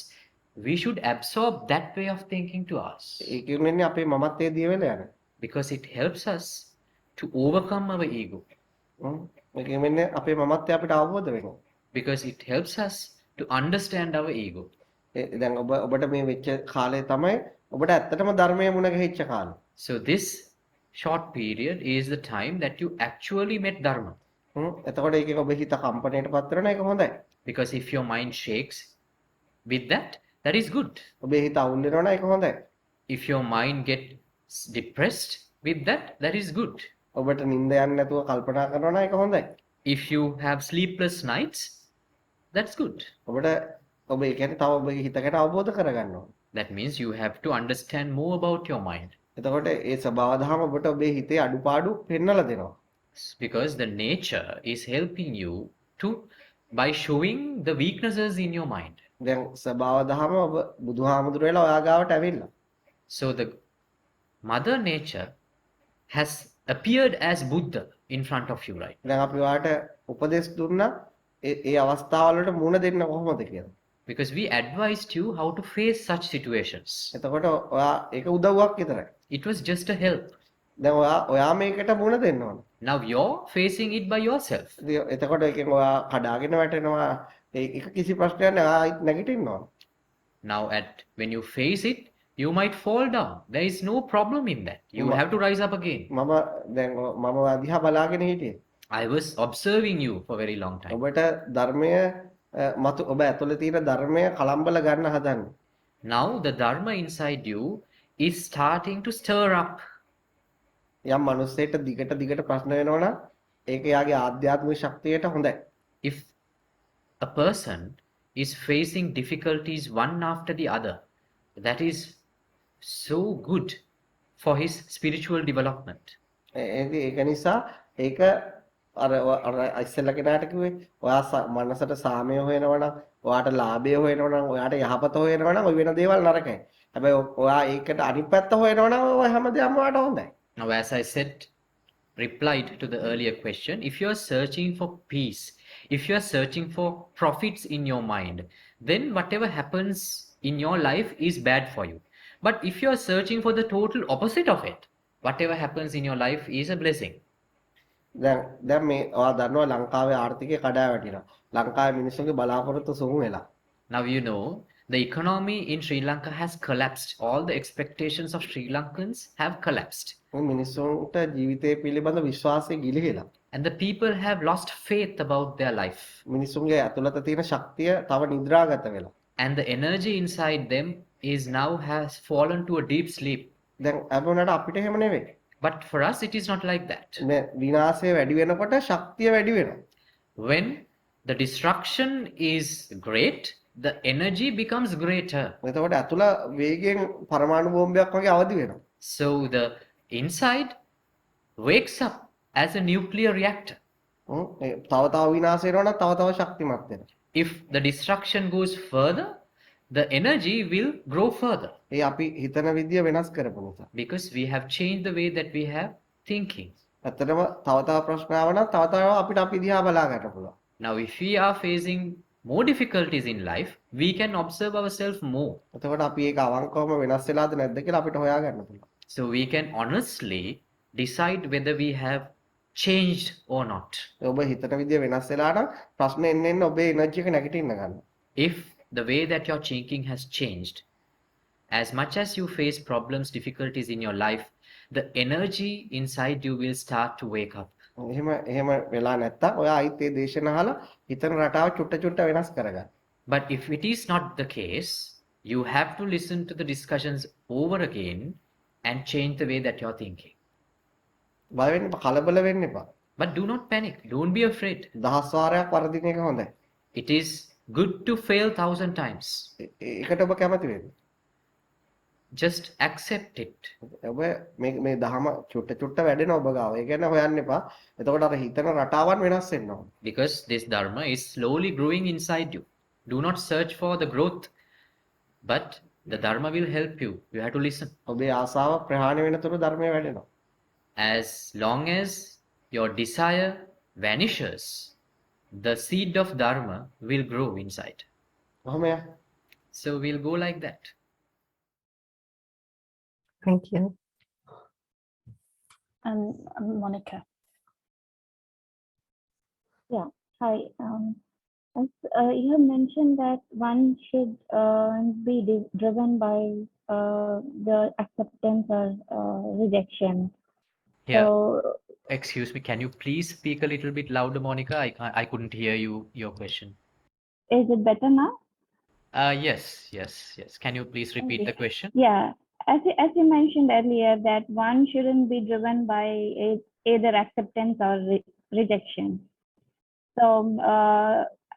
we should absorb that way of thinking to us. ඒ කියන්නේ අපේ මමත්වයේ දිය වෙලා යන. Because it helps us to overcome our ego. ඒ කියන්නේ අපේ මමත්වය අපිට අවබෝධ වෙනවා. Because it helps us to understand our ego. දැන් ඔබට මේ වෙච්ච කාලය තමයි ඔබට ඇත්තටම ධර්මයේ මුණ ගැහිච්ච කාලය. So this short period is the time that you actually met Dharma. එතකොට ඒකෙන් ඔබේ හිත කම්පණයටපත් වෙනවා ඒක හොඳයි. Because if your mind shakes with that, that is good. ඔබේ හිත අවුල් වෙනවා ඒක හොඳයි. If your mind gets depressed with that, that is good. ඔබට නිින්ද යන්නේ නැතුව කල්පනා කරනවා ඒක හොඳයි. If you have sleepless nights, that's good. ඔබට ඔබ ඒ කියන්නේ තව ඔබගේ හිත ගැන අවබෝධ කරගන්න ඕන. That means you have to understand more about your mind. එතකොට ඒ ස්වභාව දහම ඔබට ඔබේ හිතේ අඩුපාඩු පෙන්වලා දෙනවා. Because the nature is helping you to by showing the weaknesses in your mind. දැන් ස්වභාව දහම ඔබ බුදුහාමුදුර වෙලා ඔයා ගාවට ඇවිල්ලා. So the mother nature has appeared as Buddha in front of you, right? දැන් අපි ඔයාට උපදෙස් දුන්නා ඒ අවස්ථාවලට මුණ දෙන්න කොහොමද කියලා. Because we advised you how to face such situations. එතකොට ඔයා ඒක උදව්වක් විතරයි. It was just a help. දැන් ඔයා මේකට මුණ දෙන්න ඕන. Now you're facing it by yourself. එතකොට ඒකෙන් ඔයා කඩාගෙන වැටෙනවා. ඒක කිසි ප්‍රශ්නයක් නෑ. ඔයා නැගිටින්න ඕන. Now when you face it, you might fall down. There is no problem in that. You will have to rise up again. මම දිහා බලාගෙන හිටියේ. I was observing you for a very long time. ඔබට ධර්මය මතු ඔබ ඇතුළේ තියෙන ධර්මය කලම්බල ගන්න හදන්නේ. Now the dharma inside you is starting to stir up. යම් මනුස්සයෙක්ට දිගට ප්‍රශ්න වෙනවනම් ඒක යාගේ ආධ්‍යාත්මික ශක්තියට හොඳයි. If a person is facing difficulties one after the other, that is so good for his spiritual development. ඒක නිසා ඒක අර ඉස්සෙල්ලා කෙනාට කිව්වේ ඔයා මනසට සාමය හොයනවනම් ඔයාට ලාභය හොයනවනම් ඔයාට යහපත හොයනවනම් ඔය වෙන දේවල් නරකයි. හැබැයි ඔයා ඒකට අනිත් පැත්ත හොයනවනම් ඔය හැමදේම ඔයාට හොඳයි. Now as I said, replied to the earlier question, if you are searching for peace, if you are searching for profits in your mind, then whatever happens in your life is bad for you. But if you are searching for the total opposite of it, whatever happens in your life is a blessing. දැන් මේ ඔයා දන්නවා ලංකාවේ ආර්ථිකය කඩා වැටිලා. ලංකාවේ මිනිස්සුන්ගේ බලාපොරොත්තු සුමු වෙලා. Now you know the economy in Sri Lanka has collapsed. All the expectations of Sri Lankans have collapsed. මිනිස්සුන්ට ජීවිතය පිළිබඳ විශ්වාසය ගිලිහිලා. And the people have lost faith about their life. මිනිස්සුන්ගේ ඇතුළත තියෙන ශක්තිය තව නිද්‍රාගත වෙලා. And the energy inside them is now has fallen to a deep sleep. දැන් අපුණට අපිට එහෙම නෙවෙයි. But for us it is not like that. මේ විනාශය වැඩි වෙනකොට ශක්තිය වැඩි වෙනවා. When the destruction is great, the energy becomes greater. එතකොට ඇතුළ වේගයෙන් පරමාණු බෝම්බයක් වගේ අවදි වෙනවා. So the inside wakes up as a nuclear reactor. තව විනාශ වෙනවා නම් තව ශක්තිමත් වෙනවා. If the destruction goes further, the energy will grow further. ඒ අපි හිතන විදිය වෙනස් කරපු නිසා. Because we have changed the way that we have thinking. ඇත්තටම තව ප්‍රශ්න ආව නම් තව අපිට අපි දිහා බලා ගන්න පුළුවන්. Now if we are facing more difficulties in life, we can observe ourselves more. එතකොට අපි ඒක අවංකවම වෙනස් වෙලාද නැද්ද කියලා අපිට හොයා ගන්න පුළුවන්. So we can honestly decide whether we have changed or not. ඔබ හිතන විදිය වෙනස් වෙලා නම් ප්‍රශ්න එන්න ඔබේ එනර්ජි එක නැගිටින්න ගන්න. If the way that your thinking has changed, as much as you face problems, difficulties in your life, the energy inside you will start to wake up. එහෙම වෙලා නැත්තම් ඔයා ආයිත් ඒ දේශන අහලා හිතන රටාව චුට්ට චුට්ට වෙනස් කරගන්න. But if it is not the case, you have to listen to the discussions over again and change the way that you're thinking. බය වෙන්න එපා, කලබල වෙන්න එපා. But do not panic. Don't be afraid. දහස් වාරයක් වරදින එක හොඳයි. It is good to fail 1,000 times. ඒකට ඔබ කැමති වෙන්න. Just accept it. ඔබ මේ දහම චුට්ට චුට්ට වැඩෙන ඔබ ගාව. ඒ කියන්නේ හොයන්න එපා. එතකොට අර හිතන රටාවන් වෙනස් වෙන්න ඕන. Because this dharma is slowly growing inside you. Do not search for the growth, but the dharma will help you. You have to listen. ඔබේ ආසාව ප්‍රහාණය වෙනතුරු ධර්මය වැඩෙනවා. As long as your desire vanishes, the seed of dharma will grow inside. කොහොමද? So we'll go like that. Thank you. And Monica. Hi. As you have mentioned that one should be driven by the acceptance or rejection. Yeah. So, Excuse me, can you please speak a little bit louder, Monica? I couldn't hear your question. is it better now? Yes. Can you please repeat the question? Yeah. As you mentioned earlier, that one shouldn't be driven by either acceptance or rejection. So,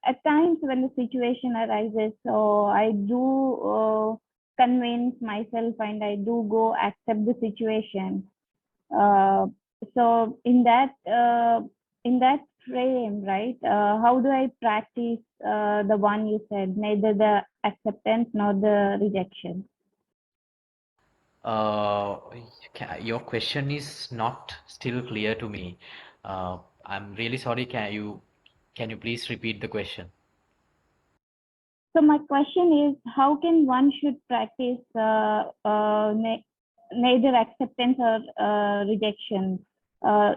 at times when the situation arises, so I do convince myself and I do go accept the situation. So in that frame, right? How do I practice the one you said, neither the acceptance nor the rejection? Your question is not still clear to me. I'm really sorry. Can you please repeat the question? So my question is, how can one should practice neither acceptance or rejection?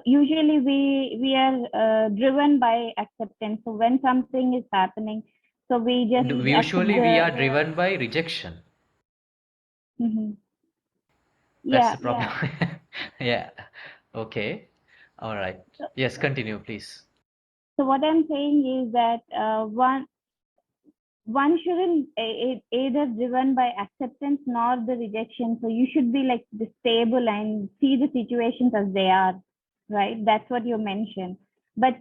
Usually we are driven by acceptance. So when something is happening, so we just Usually we are driven by rejection. Mhm. That's Yeah, the problem. Yeah. Okay. All right. Yes, continue, please. So what I'm saying is that one shouldn't either driven by acceptance nor the rejection. So you should be like the stable and see the situations as they are, right? That's what you mentioned. But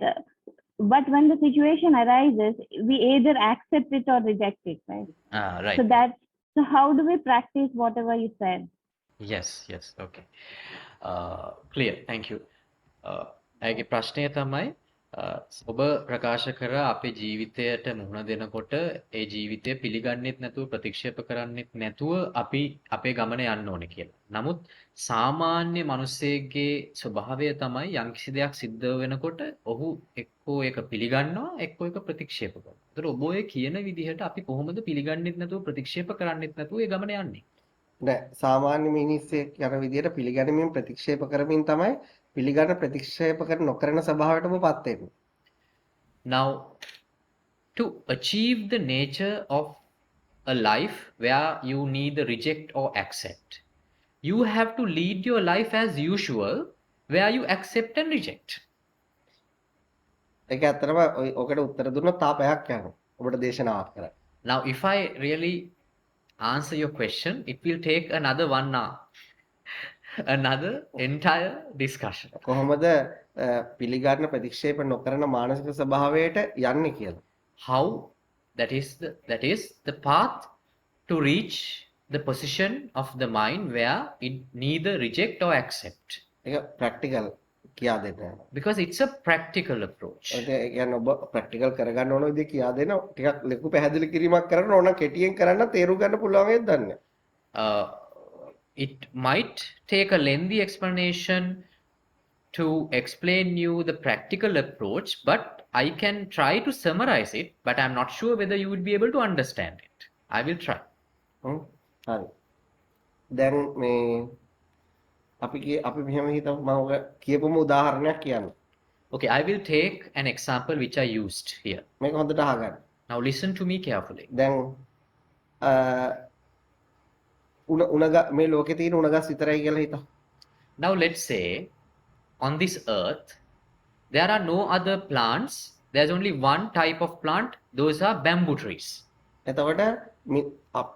when the situation arises, we either accept it or reject it, right? Right. So how do we practice whatever you said? Yes. Okay. Clear. Thank you. ඇගේ ප්‍රශ්නය තමයි ඔබ ප්‍රකාශ කර අපේ ජීවිතයට මුහුණ දෙනකොට ඒ ජීවිතය පිළිගන්නෙත් නැතුව ප්‍රතික්ෂේප කරන්නෙත් නැතුව අපි අපේ ගමන යන්න ඕනේ කියලා. නමුත් සාමාන්‍ය මිනිස්සෙගේ ස්වභාවය තමයි යම්කිසි දෙයක් සිද්ධ වෙනකොට ඔහු එක්කෝ ඒක පිළිගන්නවා එක්කෝ ඒක ප්‍රතික්ෂේප කරනවා. ඒතර ඔබ ඔය කියන විදිහට අපි කොහොමද පිළිගන්නෙත් නැතුව ප්‍රතික්ෂේප කරන්නෙත් නැතුව ඒ ගමන යන්නේ? නෑ සාමාන්‍ය මිනිස්සෙක් යන විදියට පිළිගැනීමෙන් ප්‍රතික්ෂේප කරමින් තමයි පිළිගන්න ප්‍රතික්ෂේප කර නොකරන ස්වභාවයටම පත් වෙන්නේ. Now, to achieve the nature of a life where you neither reject or accept, you have to lead your life as usual where you accept and reject. ඒක ඇත්තටම ඔකට උත්තර දුන්නොත් තා පැයක් යනවා. ඔබට දේශනාවක් කරන්න. Now, if I really answer your question, it will take another 1 hour. Another entire discussion. කොහොමද පිළිගන්න ප්‍රතික්ෂේප නොකරන මානසික ස්වභාවයට යන්නේ කියලා. How that is the path to reach the position of the mind where it neither reject or accept. ඒක practical කියා දෙන්න. Because it's a practical approach. ඒ කියන්නේ ඔබ ප්‍රැක්ටිකල් කරගන්න ඕන විදිහ කියා දෙන ටිකක් ලොකු පැහැදිලි කිරීමක් කරන්න ඕන කෙටියෙන් කරන්න තේරුම් ගන්න පුළුවන් වේද දන්නේ. It might take a lengthy explanation to explain you the practical approach, but I can try to summarize it, but I'm not sure whether you would be able to understand it. I will try. හරි. දැන් මේ අපි මෙහෙම හිතමු මම ඔය කියපුම උදාහරණයක් කියන්න. Okay, I will take an example which I used here. මේක හොඳට අහගන්න. Now listen to me carefully. දැන් මේ ලෝකේ තියෙන උණගස් විතරයි කියලා හිතා. Now let's say on this earth there are no other plants. There's only one type of plant. Those are bamboo trees. එතකොට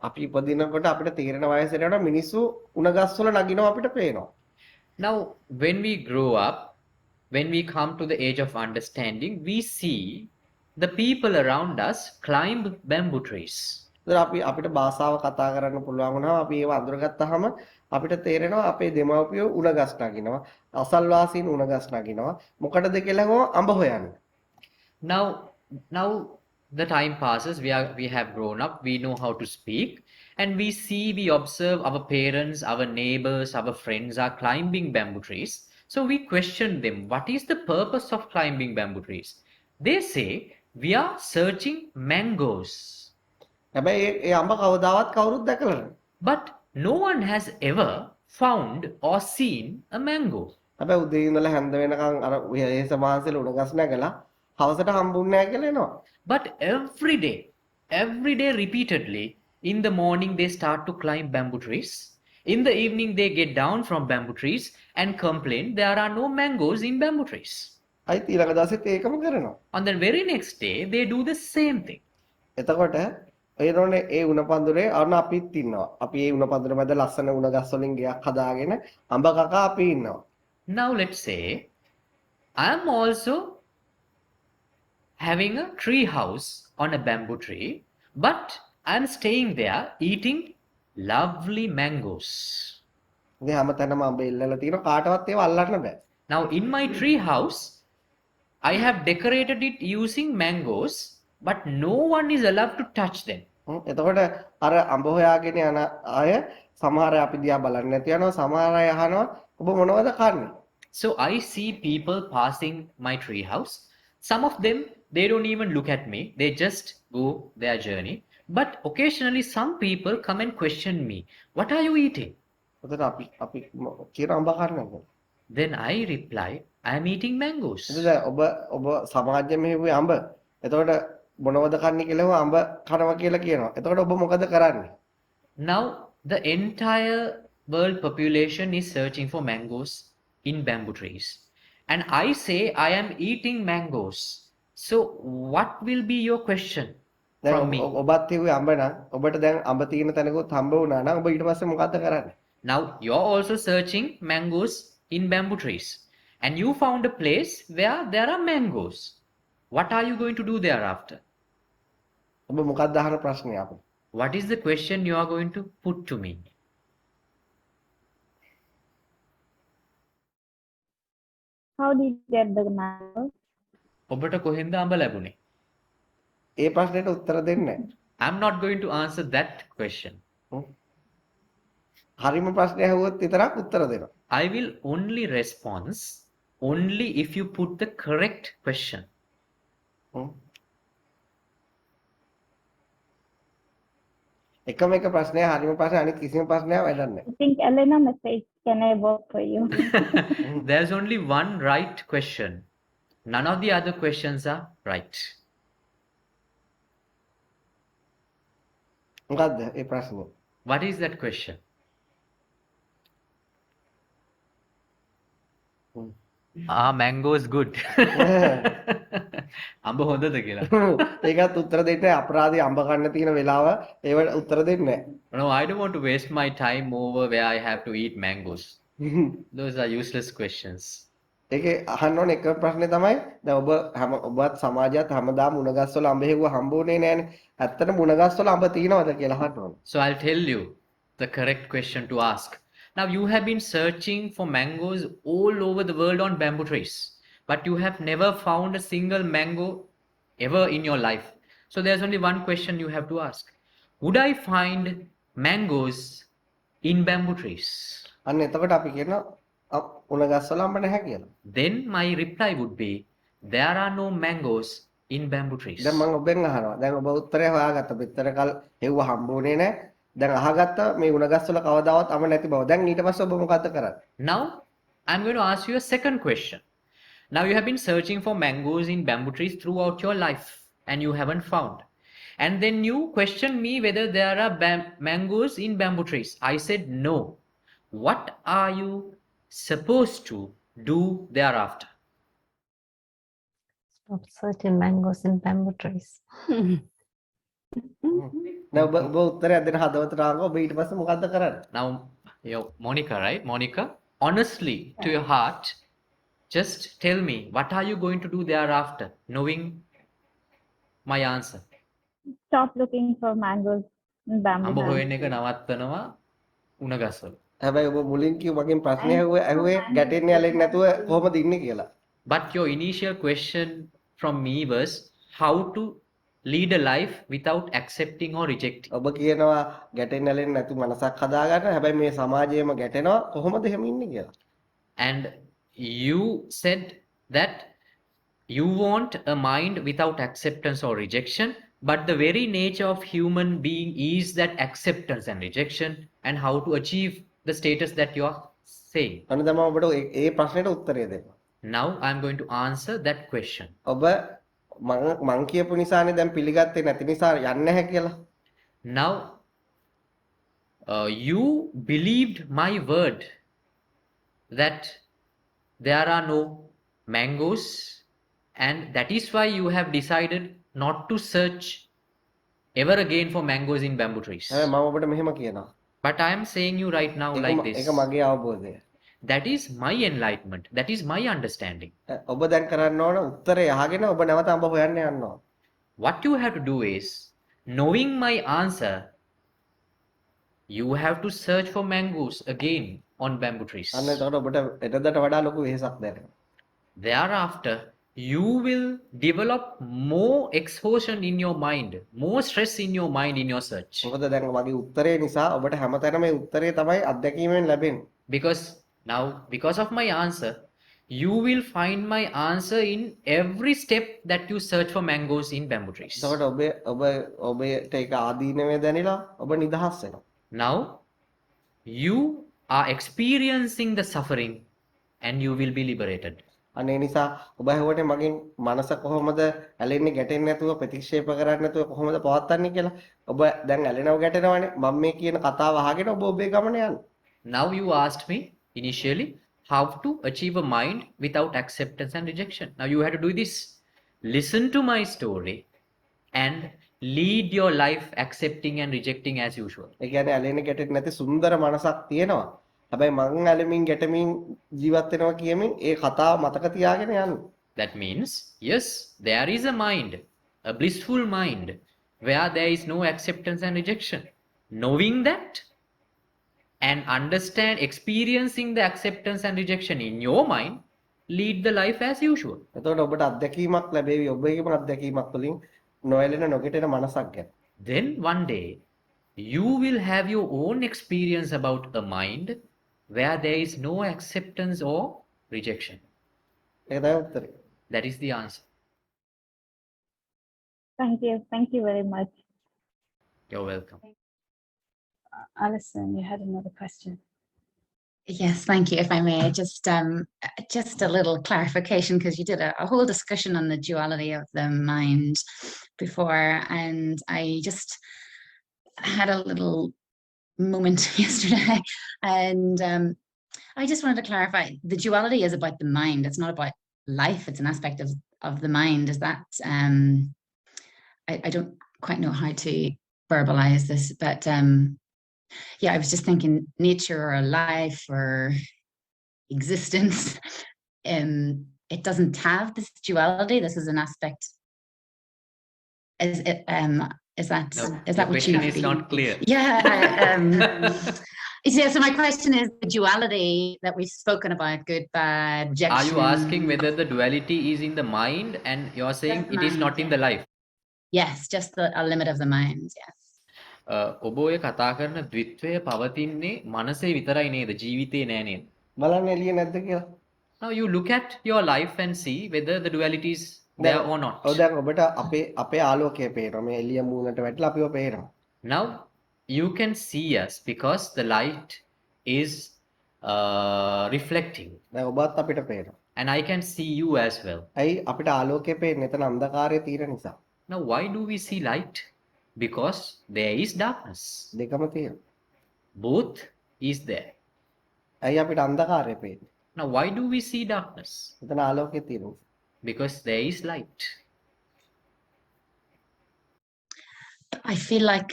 අපි ඉපදිනකොට අපිට තීරණ වයසට යනවා මිනිස්සු උණගස් වල නගිනවා අපිට පේනවා. Now when we grow up, when we come to the age of understanding, we see the people around us climb bamboo trees. අපිට භාෂාව කතා කරන්න පුළුවන් වුණාම අපි ඒව අඳුරගත්තාම අපිට තේරෙනවා අපේ දෙමව්පියෝ උණගස් නගිනවා අසල්වාසීන් උණගස් නගිනවා මොකටද කියලා අඹ හොයන්න. Now the time passes, we have grown up, we know how to speak, and we observe our parents, our neighbors, our friends are climbing bamboo trees. So we question them, what is the purpose of climbing bamboo trees? They say we are searching mangoes. But no one has ever found or seen a mango. But every day repeatedly, in the morning they start to climb bamboo trees. In the evening they get down from bamboo trees and complain there are no mangoes in bamboo trees. On the very next day they do the same thing. ඒනෝනේ ඒ උණ පඳුරේ අන්න අපිත් ඉන්නවා. අපි ඒ උණ පඳුර මැද ලස්සන උණ ගස් වලින් ගයක් හදාගෙන අඹ කකා අපි ඉන්නවා. Now let's say I am also having a tree house on a bamboo tree, but I am staying there eating lovely mangoes. මේ හැමතැනම අඹ ඉල්ලලා තියෙනවා කාටවත් ඒව අල්ලන්න බෑ. Now in my tree house I have decorated it using mangoes, but no one is allowed to touch them. එතකොට අර අඹ හොයාගෙන යන අය සමහර අය අපි දිහා බලන්නේ නැති යනවා සමහර අය අහනවා ඔබ මොනවද කන්නේ? So I see people passing my tree house. Some of them they don't even look at me, they just go their journey. But occasionally some people come and question me, what are you eating? එතකොට අපි කියන අඹ කන්නේ. Then I reply, I am eating mangoes. ඔබ සමාජයේ මෙහෙව්වේ අඹ. එතකොට මොනවද කන්නේ කියලා අඹ කනවා කියලා කියනවා. එතකොට ඔබ මොකද කරන්නේ? Now the entire world population is searching for mangoes in bamboo trees. And I say I am eating mangoes. So what will be your question from me? ඔබත් හිව්වේ අඹ නම් ඔබට දැන් අඹ තියෙන තැනකුත් හම්බ වුණා නම් ඔබ ඊට පස්සේ මොකද කරන්නේ? Now you're also searching mangoes in bamboo trees. And you found a place where there are mangoes. What are you going to do thereafter? ඔබ මොකක්ද අහන ප්‍රශ්නේ අපිට? What is the question you are going to put to me? How did you get the mangoes? ඔබට කොහෙන්ද අඹ ලැබුණේ? ඒ ප්‍රශ්නෙට උත්තර දෙන්නේ නැහැ. I'm not going to answer that question. හරිම ප්‍රශ්නය අහුවොත් විතරක් උත්තර දෙනවා. I will only respond only if you put the correct question. එකම එක ප්‍රශ්නය හරිම ප්‍රශ්නේ අනිත් කිසිම ප්‍රශ්නයක් වැඩක් නැහැ. I think Elena message can I work for you? There's only one right question. None of the other questions are right. මොකද්ද ඒ ප්‍රශ්නේ? What is that question? Mango is good. අඹ හොඳද කියලා. ඒකත් උත්තර දෙන්නේ අපරාධي අඹ කන්න තියෙන වෙලාව ඒවට උත්තර දෙන්නේ නැහැ. No, I don't want to waste my time over where I have to eat mangoes. Those are useless questions. ඒකේ අහන්න ඕනේ එක ප්‍රශ්නේ තමයි දැන් ඔබත් සමාජයත් හැමදාම උණගස් වල අඹ හෙව්ව හම්බුනේ නැහනේ. ඇත්තටම උණගස් වල අඹ තියෙනවද කියලා අහන්න ඕනේ. So I'll tell you the correct question to ask. Now you have been searching for mangoes all over the world on bamboo trees, but you have never found a single mango ever in your life. So there's only one question you have to ask. Would I find mangoes in bamboo trees? අන්න එතකොට අපි කියනවා උණගස් වල අඹ නැහැ කියලා. Then my reply would be, there are no mangoes in bamboo trees. දැන් මම ඔබෙන් අහනවා. දැන් ඔබ උත්තරේ හොයාගත්ත. පිටතර කල් හෙව්ව හම්බුනේ නැහැ. දැන් අහගත්ත මේ උණගස් වල කවදාවත් අඹ නැති බව. දැන් ඊට පස්සේ ඔබ මොකද්ද කරන්නේ? Now I'm going to ask you a second question. Now you have been searching for mangoes in bamboo trees throughout your life and you haven't found. And then you question me whether there are mangoes in bamboo trees. I said no. What are you supposed to do thereafter? Stop searching mangoes in bamboo trees. දැන් ඔබ උත්තරයක් දෙන හදවතට ආව ඔබ ඊට පස්සේ මොකද්ද කරන්නේ? Now, Monica, right? Monica, honestly, to your heart, just tell me, what are you going to do thereafter, knowing my answer? Stop looking for mangoes in bamboo. අඹ trees. හොයන එක නවත්තනවා උණ ගස්වල. හැබැයි ඔබ මුලින් කිව්ව මගෙන් ප්‍රශ්නය ඇහුවේ ගැටෙන්නේ ඇලෙන්නේ නැතුව කොහොමද ඉන්නේ කියලා. But your initial question from me was how to lead a life without accepting or rejecting. ඔබ කියනවා ගැටෙන්නේ ඇලෙන්නේ නැතුව මනසක් හදාගන්න. හැබැයි මේ සමාජයේම ගැටෙනවා කොහොමද එහෙම ඉන්නේ කියලා. And you said that you want a mind without acceptance or rejection, but the very nature of human being is that acceptance and rejection, and how to achieve the status that you are saying. අන්න තමයි ඔබට ඒ ප්‍රශ්නෙට උත්තරය දෙන්න. Now I am going to answer that question. ඔබ මං කියපු නිසානේ දැන් පිළිගත්තේ නැති නිසා යන්නේ නැහැ කියලා. Now you believed my word that there are no mangoes, and that is why you have decided not to search ever again for mangoes in bamboo trees. හැබැයි මම ඔබට මෙහෙම කියනවා. But I am saying you right now like this. ඒක මගේ අවබෝධය. That is my enlightenment. That is my understanding. ඔබ දැන් කරන්න ඕන උත්තරය අහගෙන ඔබ නැවත අඹ හොයන්න යනවා. What you have to do is, knowing my answer, you have to search for mangoes again on bamboo trees. අන්න එතකොට ඔබට එතනට වඩා ලොකු වෙහසක් දැනෙනවා. Thereafter, you will develop more exhaustion in your mind, more stress in your mind in your search. මොකද දැන් මගේ උත්තරේ නිසා ඔබට හැමතැනම මේ උත්තරේ තමයි අත්දැකීමෙන් ලැබෙන්නේ. Because of my answer, you will find my answer in every step that you search for mangoes in bamboo trees. එතකොට ඔබට ඒක ආදීනවේ දැනෙලා ඔබ නිදහස් වෙනවා. Now, you are experiencing the suffering and you will be liberated. අන්න ඒ නිසා ඔබ ඇහුවට මගෙන් මනස කොහොමද ඇලෙන්නේ ගැටෙන්නේ නැතුව ප්‍රතික්ෂේප කරන්නේ නැතුව කොහොමද පවත්න්නේ කියලා. ඔබ දැන් ඇලෙනව ගැටෙනවනේ. මම මේ කියන කතාව අහගෙන ඔබ ඔබේ ගමන යන්න. Now you asked me initially how to achieve a mind without acceptance and rejection. Now you have to do this. Listen to my story and lead your life accepting and rejecting as usual. ඒ කියන්නේ ඇලෙන්නේ ගැටෙන්නේ නැති සුන්දර මනසක් තියෙනවා. හැබැයි මං ඇලෙමින් ගැටෙමින් ජීවත් වෙනවා කියමින් ඒ කතාව මතක තියාගෙන යන්න. That means, yes, there is a mind, a blissful mind, where there is no acceptance and rejection. Knowing that and experiencing the acceptance and rejection in your mind, lead the life as usual. එතකොට ඔබට අත්දැකීමක් ලැබෙවි ඔබේම අත්දැකීමක් වලින් නොඇලෙන නොගැටෙන මනසක් ගැන. Then one day, you will have your own experience about a mind where there is no acceptance or rejection. ඒක තමයි උත්තරේ. That is the answer. Thank you very much. You're welcome. Alison, you had another question. Yes, thank you. If I may, just a little clarification, because you did a whole discussion on the duality of the mind before, and I just had a little moment yesterday, and I just wanted to clarify: the duality is about the mind. It's not about life. It's an aspect of the mind. Is that I don't quite know how to verbalize this, but yeah, I was just thinking nature or life or existence, it doesn't have this duality. This is an aspect. Is it is that No, is that your what question you is not clear. Yeah. Yeah, so my question is the duality that we've spoken about, good, bad, rejection. Are you asking whether the duality is in the mind and you're saying Just it is mind, not in the life? Yes, just a limit of the mind, yes. ඔබ ඔය කතා කරන ද්විත්වය පවතින්නේ මනසේ විතරයි නේද? ජීවිතේ නෑ නේද? බලන්න එළිය නැද්ද කියලා. Now you look at your life and see whether the duality is there or not. ඔව් දැන් ඔබට අපේ ආලෝකය පේනවා. මේ එළිය මූණට වැටලා අපිව පේනවා. Now you can see us because the light is reflecting. දැන් ඔබත් අපිට පේනවා. and I can see you as well. ඇයි අපිට ආලෝකය පේන්නේ? එතන අන්ධකාරය තියෙන නිසා. Now, why do we see light? Because there is darkness. දෙකම තියෙනවා. Both is there. ඇයි අපිට අන්ධකාරය පේන්නේ? Now, why do we see darkness? එතන ආලෝකය තියෙනවා. Because there is light. I feel like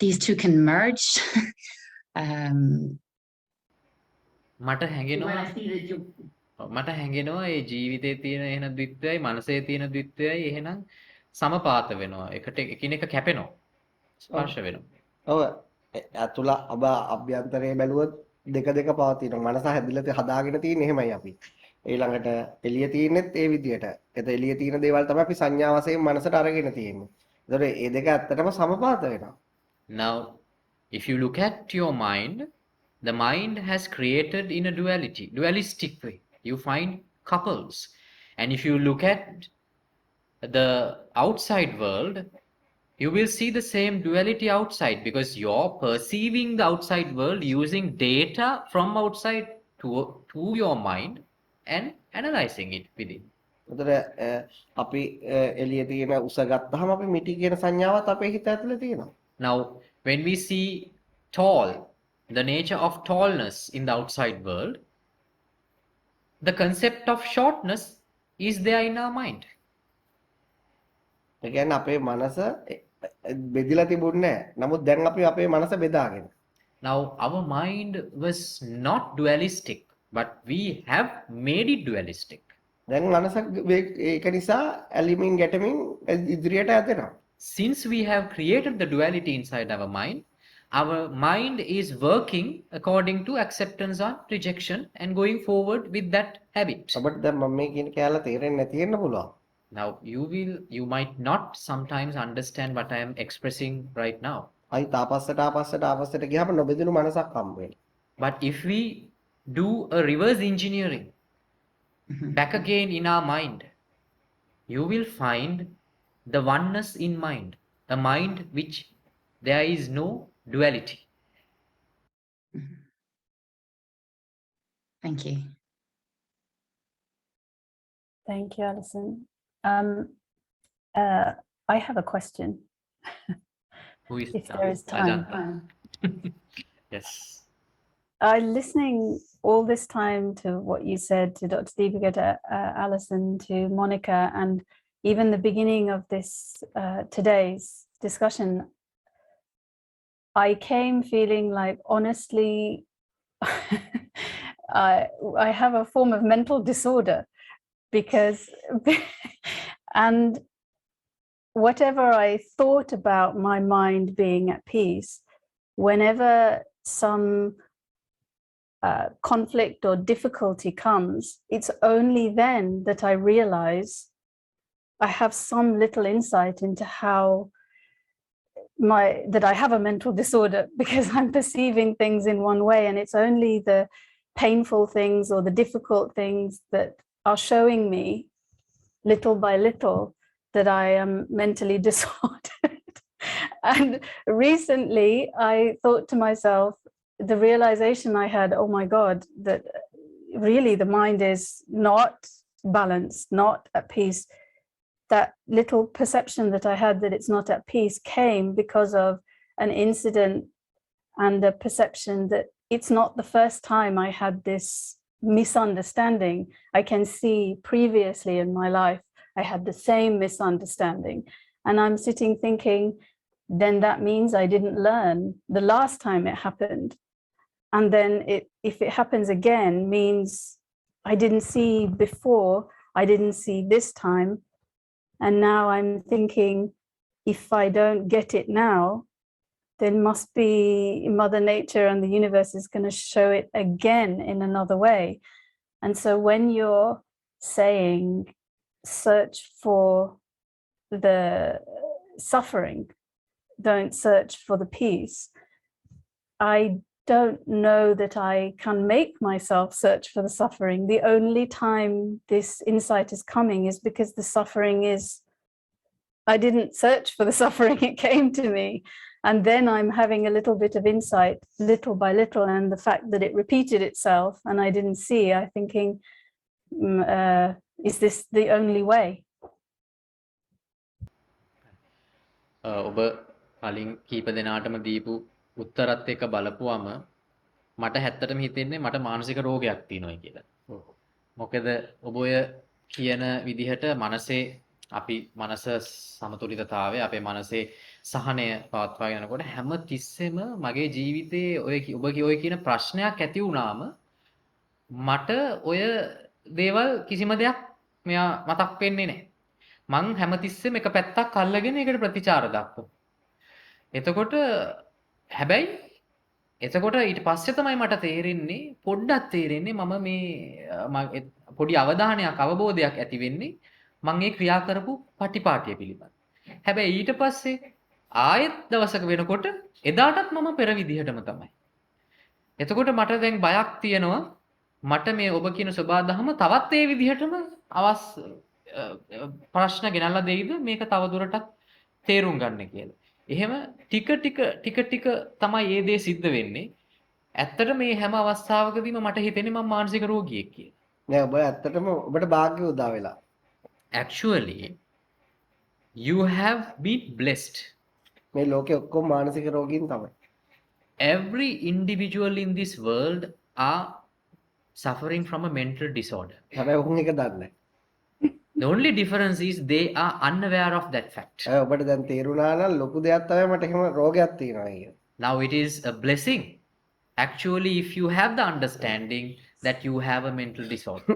these two can merge. මට when හැඟෙනවා I see that you මට හැඟෙනවා ඒ ජීවිතයේ තියෙන එහෙන ද්විත්වයයි මනසේ තියෙන ද්විත්වයයි එහෙනම් සමපාත වෙනවා. එකට එකිනෙක කැපෙනවා. ස්පර්ශ වෙනවා. ඔව් අතුල අභ්‍යන්තරයේ බැලුවොත් දෙක පවතිනවා. මනස හැදිලා හදාගෙන තියෙන්නේ එහෙමයි අපි. ඊළඟට එළිය තියෙන්නේත් ඒ විදියට. ඒත එළිය තියෙන දේවල් තමයි අපි සංඥා වශයෙන් මනසට අරගෙන තියෙන්නේ. ඒතකොට මේ දෙක ඇත්තටම සමපාත වෙනවා. Now, if you look at your mind, the mind has created in a dualistic way. You find couples. And if you look at the outside world, you will see the same duality outside because you're perceiving the outside world using data from outside to your mind and analyzing it within. ඒතර අපි එළිය තියෙන උස ගත්තාම අපි මිටි කියන සංඥාවත් අපේ හිත ඇතුලේ තියෙනවා. Now, when we see tall, the nature of tallness in the outside world, the concept of shortness is there in our mind. ඒ කියන්නේ අපේ මනස බෙදිලා තිබුණේ නැහැ. නමුත් දැන් අපි අපේ මනස බෙදාගෙන. Now, our mind was not dualistic, but we have made it dualistic. දැන් මනස ඒක නිසා ඇලිමින් ගැටමින් ඉදිරියට යදෙනවා. Since we have created the duality inside our mind is working according to acceptance or rejection and going forward with that habit. ඔබට දැන් මම මේ කියන කැලල තේරෙන්නේ නැති වෙන්න පුළුවන්. Now, you might not sometimes understand what I am expressing right now. අයි තාපස්සට ගියාම නොබෙදුණු මනසක් හම්බ වෙනවා. But if we do a reverse engineering back again in our mind, you will find the oneness in mind, a mind which there is no duality. Thank you. Thank you, Alison. I have a question. Who is If there is time. Ajanta? Yes. Listening all this time to what you said to Dr. Deepika, to Alison, to Monica, and even the beginning of this today's discussion, I came feeling like, honestly, I have a form of mental disorder because, and whatever I thought about my mind being at peace, whenever some conflict or difficulty comes, it's only then that I realize I have some little insight into how that I have a mental disorder because I'm perceiving things in one way, and it's only the painful things or the difficult things that are showing me little by little that I am mentally disordered. And recently I thought to myself, the realization I had, oh my God, that really the mind is not balanced, not at peace. That little perception that I had that it's not at peace came because of an incident and a perception that it's not the first time I had this misunderstanding. I can see previously in my life, I had the same misunderstanding. And I'm sitting thinking, then that means I didn't learn the last time it happened. And then if it happens again, means I didn't see before, I didn't see this time. And now I'm thinking, if I don't get it now, then must be Mother Nature and the universe is going to show it again in another way. And so when you're saying, search for the suffering, don't search for the peace, I don't know that I can make myself search for the suffering. The only time this insight is coming is because the suffering is, I didn't search for the suffering, it came to me. And then I'm having a little bit of insight, little by little, and the fact that it repeated itself and I didn't see, I'm thinking, is this the only way? ඔබ කලින් කීප දෙනාටම දීපු උත්තරත් එක්ක බලපුවම මට හැත්තටම හිතෙන්නේ මට මානසික රෝගයක් තියෙනවා කියලා. මොකද ඔබ ඔය කියන විදිහට මනසේ අපි මනස සමතුලිතතාවය අපේ මනසේ සහනය පවත්වාගෙන යනකොට හැම තිස්සෙම මගේ ජීවිතේ ඔබ ඔය කියන ප්‍රශ්නයක් ඇති වුණාම මට ඔය දේවල් කිසිම දෙයක් මෙයා මතක් වෙන්නේ නැහැ. මං හැමතිස්සෙම එක පැත්තක් අල්ලගෙන ඒකට ප්‍රතිචාර දක්වනවා. එතකොට හැබැයි එතකොට ඊට පස්සේ තමයි මට තේරෙන්නේ පොඩ්ඩක් තේරෙන්නේ මම මේ පොඩි අවධානයක් අවබෝධයක් ඇති වෙන්නේ මම ඒ ක්‍රියා කරපු පටිපාටිය පිළිබඳ. හැබැයි ඊට පස්සේ ආයෙත් දවසක වෙනකොට එදාටත් මම පෙර විදිහටම තමයි. එතකොට මට දැන් බයක් තියෙනවා මට මේ ඔබ කියන සබාදහම තවත් ඒ විදිහටම ප්‍රශ්න ගෙනල්ලා දෙයිද මේක තවදුරටත් තේරුම් ගන්න කියලා. එහෙම ටික ටික තමයි මේ දේ සිද්ධ වෙන්නේ. ඇත්තට මේ හැම අවස්ථාවකදීම මට හිතෙන්නේ මම මානසික රෝගියෙක් කියලා. නෑ ඔබ ඇත්තටම ඔබට භාග්‍ය උදා වෙලා. Actually you have been blessed. මේ ලෝකේ ඔක්කොම මානසික රෝගීන් තමයි. Every individual in this world are suffering from a mental disorder. හැබැයි උන් එක දන්නේ නැහැ. The only difference is they are unaware of that fact. ඔබට දැන් තේරුණා නම් ලොකු දෙයක් තමයි මට එහෙම රෝගයක් තියෙනවා කියන. Now it is a blessing. Actually, if you have the understanding that you have a mental disorder.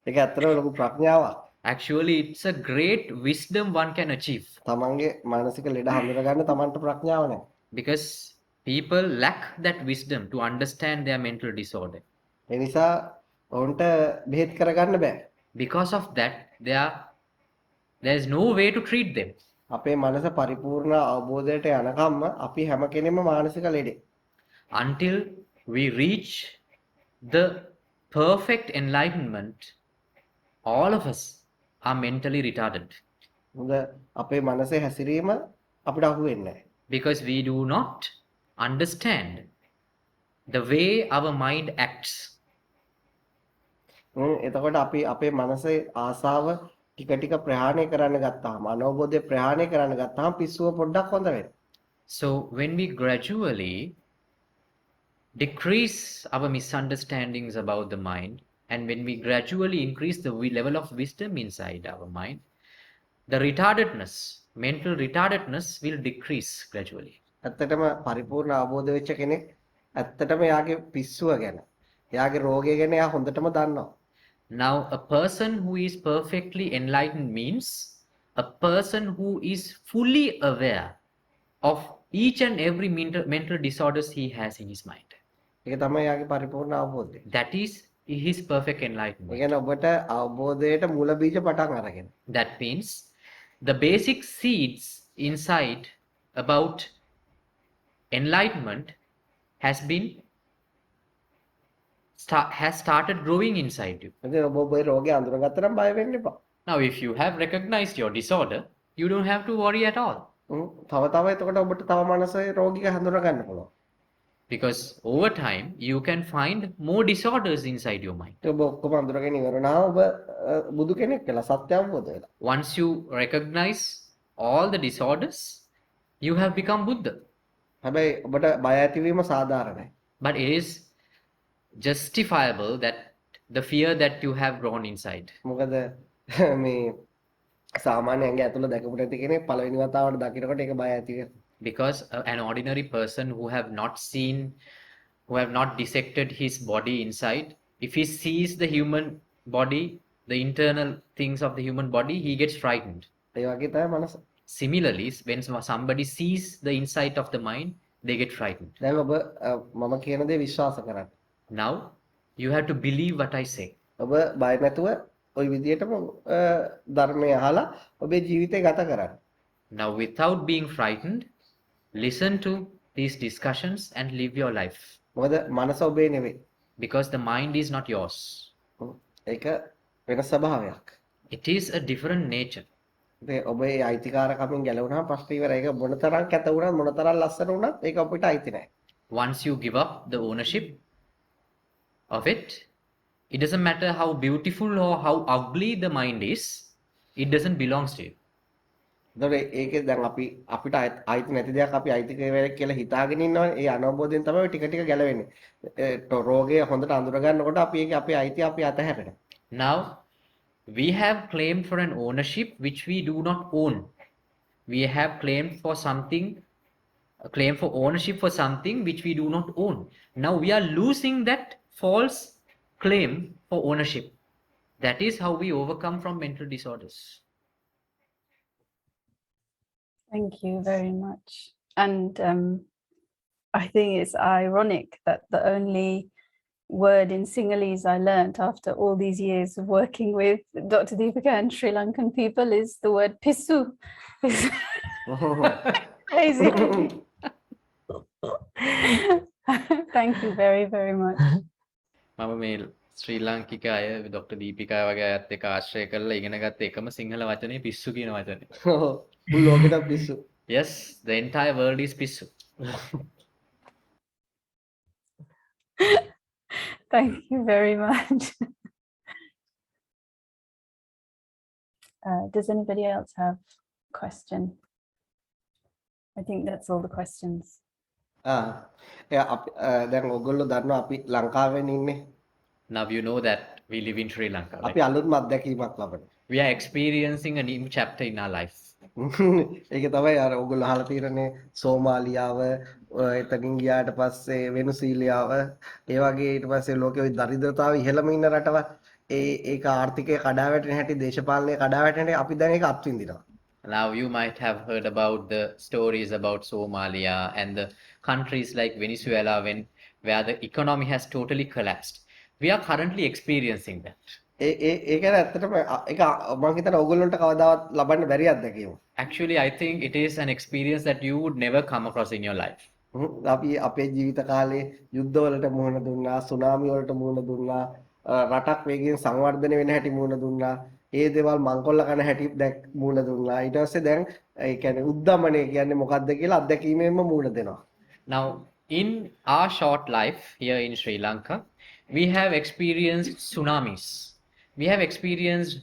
ඒක ඇත්තටම ලොකු ප්‍රඥාවක්. Actually, it's a great wisdom one can achieve. තමන්ගේ මානසික ලෙඩ හඳුනා ගන්න තමන්ට ප්‍රඥාව නැහැ. Because people lack that wisdom to understand their mental disorder. ඒ නිසා ඔවුන්ට බෙහෙත් කරගන්න බෑ. Because of that, there is no way to treat them. අපේ මනස පරිපූර්ණ අවබෝධයට යනකම්ම අපි හැම කෙනෙම මානසික ලෙඩේ. Until we reach the perfect enlightenment, all of us are mentally retarded. මොකද අපේ මනසේ හැසිරීම අපිට අහු වෙන්නේ නැහැ. Because we do not understand the way our mind acts. එතකොට අපි අපේ මනසේ ආසාව ටික ටික ප්‍රහාණය කරන්න ගත්තාම අනවබෝධය ප්‍රහාණය කරන්න ගත්තාම පිස්සුව පොඩ්ඩක් හොඳ වෙනවා. So when we gradually decrease our misunderstandings about the mind, and when we gradually increase the level of wisdom inside our mind, the retardedness, mental retardedness will decrease gradually. ඇත්තටම පරිපූර්ණ අවබෝධ වෙච්ච කෙනෙක් ඇත්තටම යාගේ පිස්සුව ගැන යාගේ රෝගය ගැන යා හොඳටම දන්නවා. Now a person who is perfectly enlightened means a person who is fully aware of each and every mental disorders he has in his mind. ඒක තමයි යාගේ පරිපූර්ණ අවබෝධය. That is his perfect enlightenment. ඒ කියන්නේ ඔබට අවබෝධයට මූල බීජ පටන් අරගෙන. That means the basic seeds inside about enlightenment has started growing inside you. ඉතින් ඔබ ඔබේ රෝගය අඳුරගත්ත නම් බය වෙන්න එපා. Now if you have recognized your disorder, you don't have to worry at all. තව එතකොට ඔබට තව මනසේ රෝගික හඳුනා ගන්න පුළුවන්. Because over time you can find more disorders inside your mind. ඔබ ඔක්කොම අඳුරගෙන ඉවරනවා ඔබ බුදු කෙනෙක් වෙලා සත්‍ය අවබෝධ වෙලා. Once you recognize all the disorders, you have become Buddha. හැබැයි ඔබට බය ඇතිවීම සාධාරණයි. But it is justifiable that the fear that you have grown inside. මොකද මේ සාමාන්‍ය ඇඟ ඇතුළ දැකපු නැති කෙනෙක් පළවෙනි වතාවට දකිනකොට ඒක බය ඇති වෙනවා. Because an ordinary person who have not dissected his body inside, if he sees the human body, the internal things of the human body, he gets frightened. ඒ වගේ තමයි මනස. Similarly, when somebody sees the inside of the mind, they get frightened. දැන් ඔබ මම කියන දේ විශ්වාස කරන්න. Now you have to believe what I say. ඔබ බය නැතුව ওই විදිහටම ධර්මය අහලා ඔබේ ජීවිතය ගත කරන්න. Now without being frightened, listen to these discussions and live your life. මොකද මනස ඔබේ නෙවෙයි. Because the mind is not yours. ඒක වෙන ස්වභාවයක්. It is a different nature. ඔබේ අයිතිකාරකමින් ගැලවුණාම ප්‍රශ්න ඉවරයි. ඒක මොනතරම් කැත වුණත් මොනතරම් ලස්සන වුණත් ඒක අපිට අයිති නැහැ. once you give up the ownership of it, it doesn't matter how beautiful or how ugly the mind is, it doesn't belong to you. එතකොට ඒකේ දැන් අපිට අයිති නැති දෙයක් අපි අයිති කියලා හිතාගෙන ඉන්නවනේ. ඒ අනවබෝධයෙන් තමයි ටික ටික ගැලවෙන්නේ. රෝගය හොඳට අඳුර ගන්නකොට අපි ඒක අපේ අයිතිය අපි අතහැරෙනවා. Now, we have claimed for an ownership which we do not own. We have claimed for something, a claim for ownership for something which we do not own. Now we are losing that false claim for ownership. That is how we overcome from mental disorders. Thank you very much. And I think it's ironic that the only word in Sinhalese I learnt after all these years of working with Dr. Deepika and Sri Lankan people is the word pissu. Crazy. Thank you very, very much. මම මේ ශ්‍රී ලාංකික අය doctor Deepika වගේ අයත් එක්ක ආශ්‍රය කරලා ඉගෙන ගත්ත එකම සිංහල වචනේ පිස්සු කියන වචනේ. මුළු ලෝකෙටම පිස්සු. Yes, the entire world is pissu. Thank you very much. Does anybody else have a question? I think that's all the questions. දැන් ඔයගොල්ලෝ දන්නවා අපි ලංකාවෙන් ඉන්නේ. Now you know that we live in Sri Lanka. අපි අලුත්ම අත්දැකීමක් ලබන. We are experiencing a new chapter in our life. ඒක තමයි අර ඔයගොල්ලෝ අහලා තියෙනනේ සෝමාලියාව එතනින් ගියාට පස්සේ වෙනුසීලියාව ඒ වගේ ඊට පස්සේ ලෝකෙ ওই දරිද්‍රතාව ඉහළම ඉන්න රටවල් ඒක ආර්ථිකය කඩා වැටෙන හැටි දේශපාලනය කඩා වැටෙන හැටි අපි දැන් ඒක අත්විඳිනවා. Now you might have heard about the stories about Somalia and the countries like Venezuela where the economy has totally collapsed. We are currently experiencing that. ඒක ඇත්තටම ඒක මම හිතනවා ඔයගොල්ලන්ට කවදාවත් ලබන්න බැරි අත්දැකීම. Actually, I think it is an experience that you would never come across in your life. අපි අපේ ජීවිත කාලේ යුද්ධවලට මුහුණ දුන්නා, සුනාමි වලට මුහුණ දුන්නා, රටක් වේගයෙන් සංවර්ධනය වෙන හැටි මුහුණ දුන්නා. ඒ දේවල් මංකොල්ල කන හැටි දැක් මුහුණ දුන්නා. ඊට පස්සේ දැන් ඒ කියන්නේ උද්දමනය කියන්නේ මොකක්ද කියලා අත්දැකීමෙන්ම මුහුණ දෙනවා. Now, in our short life here in Sri Lanka, we have experienced tsunamis. We have experienced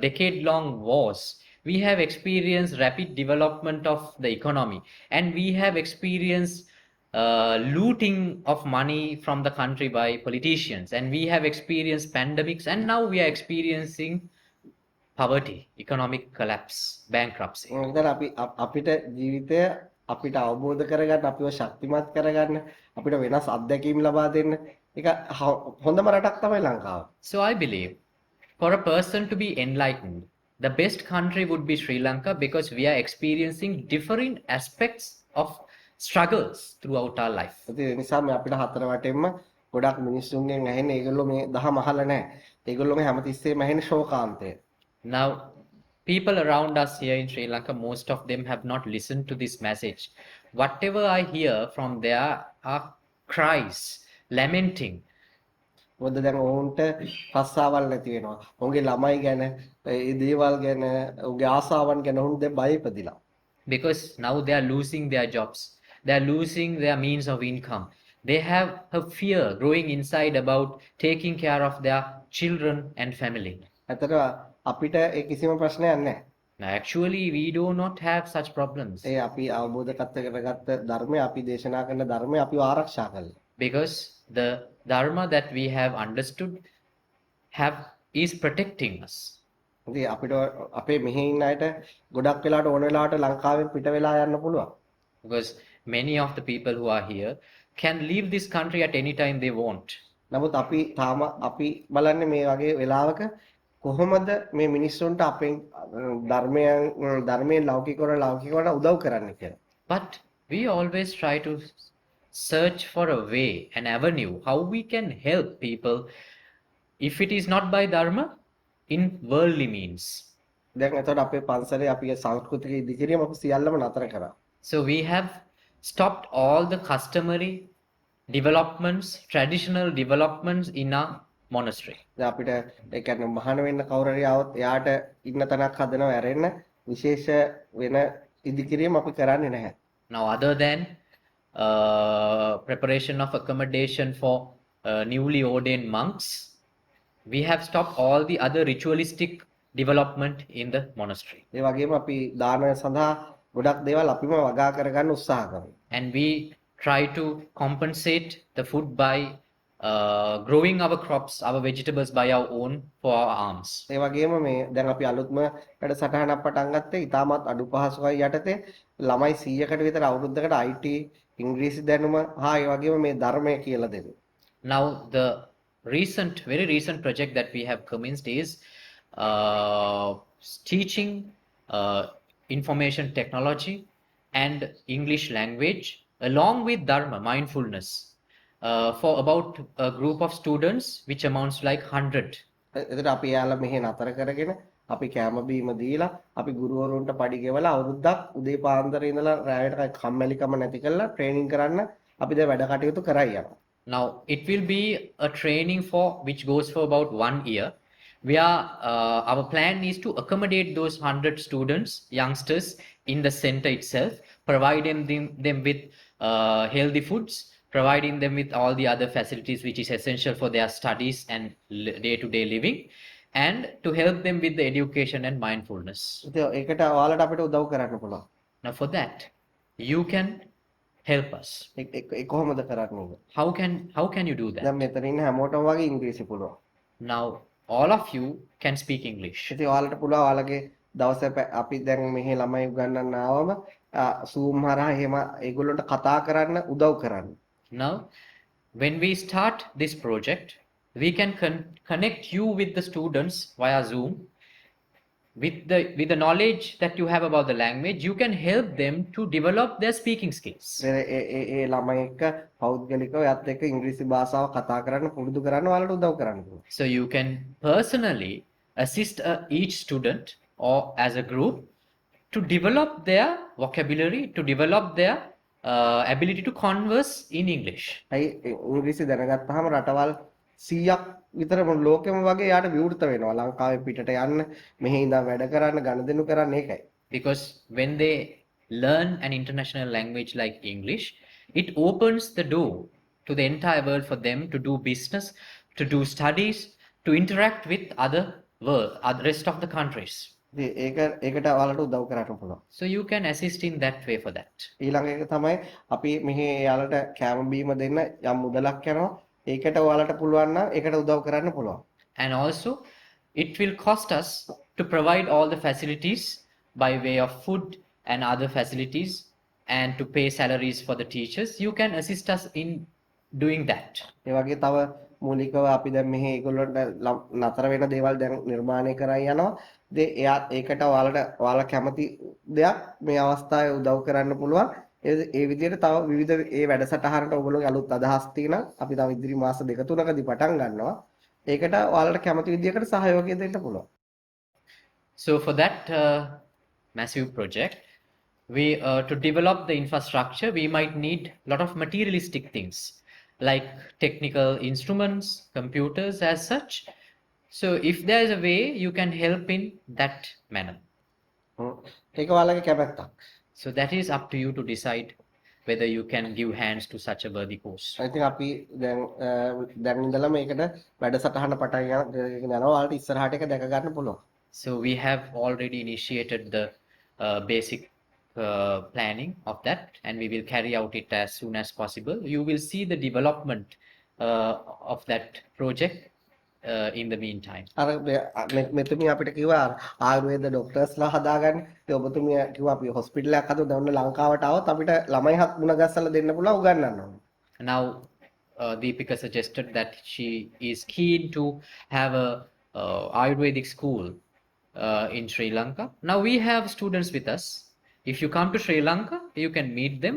decade-long wars. We have experienced rapid development of the economy, and we have experienced looting of money from the country by politicians, and we have experienced pandemics, and now we are experiencing poverty, economic collapse, bankruptcy. අපිට ජීවිතය අපිට අවබෝධ කරගන්න, අපිව ශක්තිමත් කරගන්න, අපිට වෙනස් අත්දැකීම් ලබා දෙන්න ඒක හොඳම රටක් තමයි ලංකාව. So I believe for a person to be enlightened, the best country would be Sri Lanka, because we are experiencing different aspects of struggles throughout our life. ඒ නිසා මේ අපිට හතර වටෙන්ම ගොඩක් මිනිස්සුන්ගෙන් ඇහෙන්නේ ඒගොල්ලෝ මේ දහම අහලා නැහැ. ඒගොල්ලෝ මේ හැමතිස්සෙම ඇහෙන ශෝකාන්තය. Now, people around us here in Sri Lanka, most of them have not listened to this message. Whatever I hear from there are cries, lamenting. මොකද දැන් ඔවුන්ට රස්සාවල් නැති වෙනවා. ඔවුන්ගේ ළමයි ගැන, ඒ දේවල් ගැන, ඔවුන්ගේ ආසාවන් ගැන ඔවුන් දැන් බය ඉපදිලා. Because now they are losing their jobs. They are losing their means of income. They have a fear growing inside about taking care of their children and family. ඇත්තට අපිට ඒ කිසිම ප්‍රශ්නයක් නැහැ. Now, actually, we do not have such problems. ඒ අපි අවබෝධ කරගත්ත ධර්මය, අපි දේශනා කරන ධර්මය අපිව ආරක්ෂා කළා. Because the dharma that we have understood is protecting us. ඉතින් අපිට අපේ මෙහි ඉන්න අයට ගොඩක් වෙලාවට ඕන වෙලාවට ලංකාවෙන් පිට වෙලා යන්න පුළුවන්. Because many of the people who are here can leave this country at any time they want. නමුත් අපි තාම අපි බලන්නේ මේ වගේ වෙලාවක කොහොමද මේ මිනිස්සුන්ට අපෙන් ධර්මයෙන් ලෞකිකවට උදව් කරන්න කියලා. But we always try to search for a way, an avenue, how we can help people, if it is not by dharma, in worldly means. දැන් එතකොට අපේ පන්සලේ අපි සංස්කෘතික ඉදිකිරීම අපි සියල්ලම නතර කරා. So we have stopped all the customary developments, traditional developments in our monastery. දැන් අපිට ඒ කියන්නේ මහාන වෙන්න කවුරු හරි ආවොත් එයාට ඉන්න තැනක් හදනවා ඇරෙන්න විශේෂ වෙන ඉදිකිරීම අපි කරන්නේ නැහැ. Now, other than preparation of accommodation for newly ordained monks. We have stopped all the other ritualistic development in the monastery. ඒ වගේම අපි දානය සඳහා ගොඩක් දේවල් අපිම වගා කරගන්න උත්සාහ කරනවා. And we try to compensate the food by growing our crops, our vegetables by our own for our alms. ඒ වගේම මේ දැන් අපි අලුත්ම වැඩසටහනක් පටන් ගත්තේ ඉතාමත් අඩු පහසුකම් යටතේ ළමයි 100කට විතර අවුරුද්දකට IT ඉංග්‍රීසි දැනුම හා ඒ වගේම මේ ධර්මය කියලා දෙන්න. Now the very recent project that we have commenced is teaching information technology and English language along with dharma, mindfulness, for about a group of students which amounts like 100. එතකොට අපි යාලා මෙහෙ නතර කරගෙන අපි කැම බීම දීලා අපි ගුරුවරුන්ට පඩි ගෙවලා අවුරුද්දක් උදේ පාන්දර ඉඳලා රාත්‍රියට කම්මැලිකම නැති කරලා ට්‍රේනින් කරන්න අපි දැන් වැඩ කටයුතු කරයි යනවා. Now it will be a training for which goes for about 1 year. Our plan is to accommodate those 100 students, youngsters in the center itself, providing them with healthy foods, providing them with all the other facilities which is essential for their studies and day-to-day living, and to help them with the education and mindfulness. ඉතින් ඒකට ඔයාලට අපිට උදව් කරන්න පුළුවන්. Now for that, you can help us. ඒ කොහොමද කරන්නේ? How can you do that? දැන් මෙතන ඉන්න හැමෝටම වගේ ඉංග්‍රීසි පුළුවන්. Now all of you can speak English. ඉතින් ඔයාලට පුළුවන් ඔයාලගේ දවසේ අපි දැන් මෙහි ළමයි උගන්වන්න ආවම Zoom හරහා එහෙම ඒගොල්ලන්ට කතා කරන්න උදව් කරන්න. Now when we start this project, we can connect you with the students via Zoom. With the knowledge that you have about the language, you can help them to develop their speaking skills. ඒ ළමයි එක්ක පෞද්ගලිකව යත් එක්ක ඉංග්‍රීසි භාෂාව කතා කරන්න පුරුදු කරන්න ඔයාලට උදව් කරන්න පුළුවන්. So you can personally assist each student or as a group to develop their vocabulary, to develop their ability to converse in English. අයි ඉංග්‍රීසි දැනගත්තාම රටවල් 100ක් විතර ලෝකෙම වගේ යාට විවෘත වෙනවා. ලංකාවේ පිටට යන්න, මෙහි ඉඳන් වැඩ කරන්න, ගනුදෙනු කරන්න ඒකයි. Because when they learn an international language like English, it opens the door to the entire world for them to do business, to do studies, to interact with other rest of the countries. ඒකට ඔයාලට උදව් කරන්න පුළුවන්. So you can assist in that way for that. ඊළඟ එක තමයි අපි මෙහි යාලට කැම බීම දෙන්න යම් මුදලක් යනවා. ඒකට ඔයාලට පුළුවන් නම් ඒකට උදව් කරන්න පුළුවන්. And also it will cost us to provide all the facilities by way of food and other facilities and to pay salaries for the teachers. You can assist us in doing that. ඒ වගේ තව මූලිකව අපි දැන් මෙහි ඒගොල්ලන්ට නතර වෙන දේවල් දැන් නිර්මාණය කරන් යනවා. ඒකට ඔයාලා කැමති දෙයක් මේ අවස්ථාවේ උදව් කරන්න පුළුවන්. ඒ විදිහට තව විවිධ ඒ වැඩසටහනට ඔයගොල්ලෝගේ අලුත් අදහස් තියෙනවා. අපි තව ඉදිරි මාස 2-3කදී පටන් ගන්නවා. ඒකට ඔයාලට කැමති විදිහකට සහයෝගය දෙන්න පුළුවන්. So for that massive project, we to develop the infrastructure, we might need a lot of materialistic things like technical instruments, computers as such. So if there is a way, you can help in that manner. ඒක ඔයාලගේ කැමැත්තක්. So that is up to you to decide whether you can give hands to such a worthy cause. ඉතින් අපි දැන් ඉඳලා මේකට වැඩසටහන පටන් යනවා. ඔයාලට ඉස්සරහට එක දැක ගන්න පුළුවන්. So we have already initiated the basic planning of that, and we will carry out it as soon as possible. You will see the development of that project in the meantime. අර මෙතුමිය අපිට කිව්වා ආයුර්වේද ડોක්ටර්ස්ලා හදාගන්න. ඒ ඔබතුමිය කිව්වා අපි hospital එකක් හදුවා. දැන් ඔන්න ලංකාවට આવත් අපිට ළමයි හත් මුණ ගැස්සලා දෙන්න පුළුවන් උගන්වන්න ඕනේ. Now Deepika suggested that she is keen to have a Ayurvedic school in Sri Lanka. Now we have students with us. If you come to Sri Lanka, you can meet them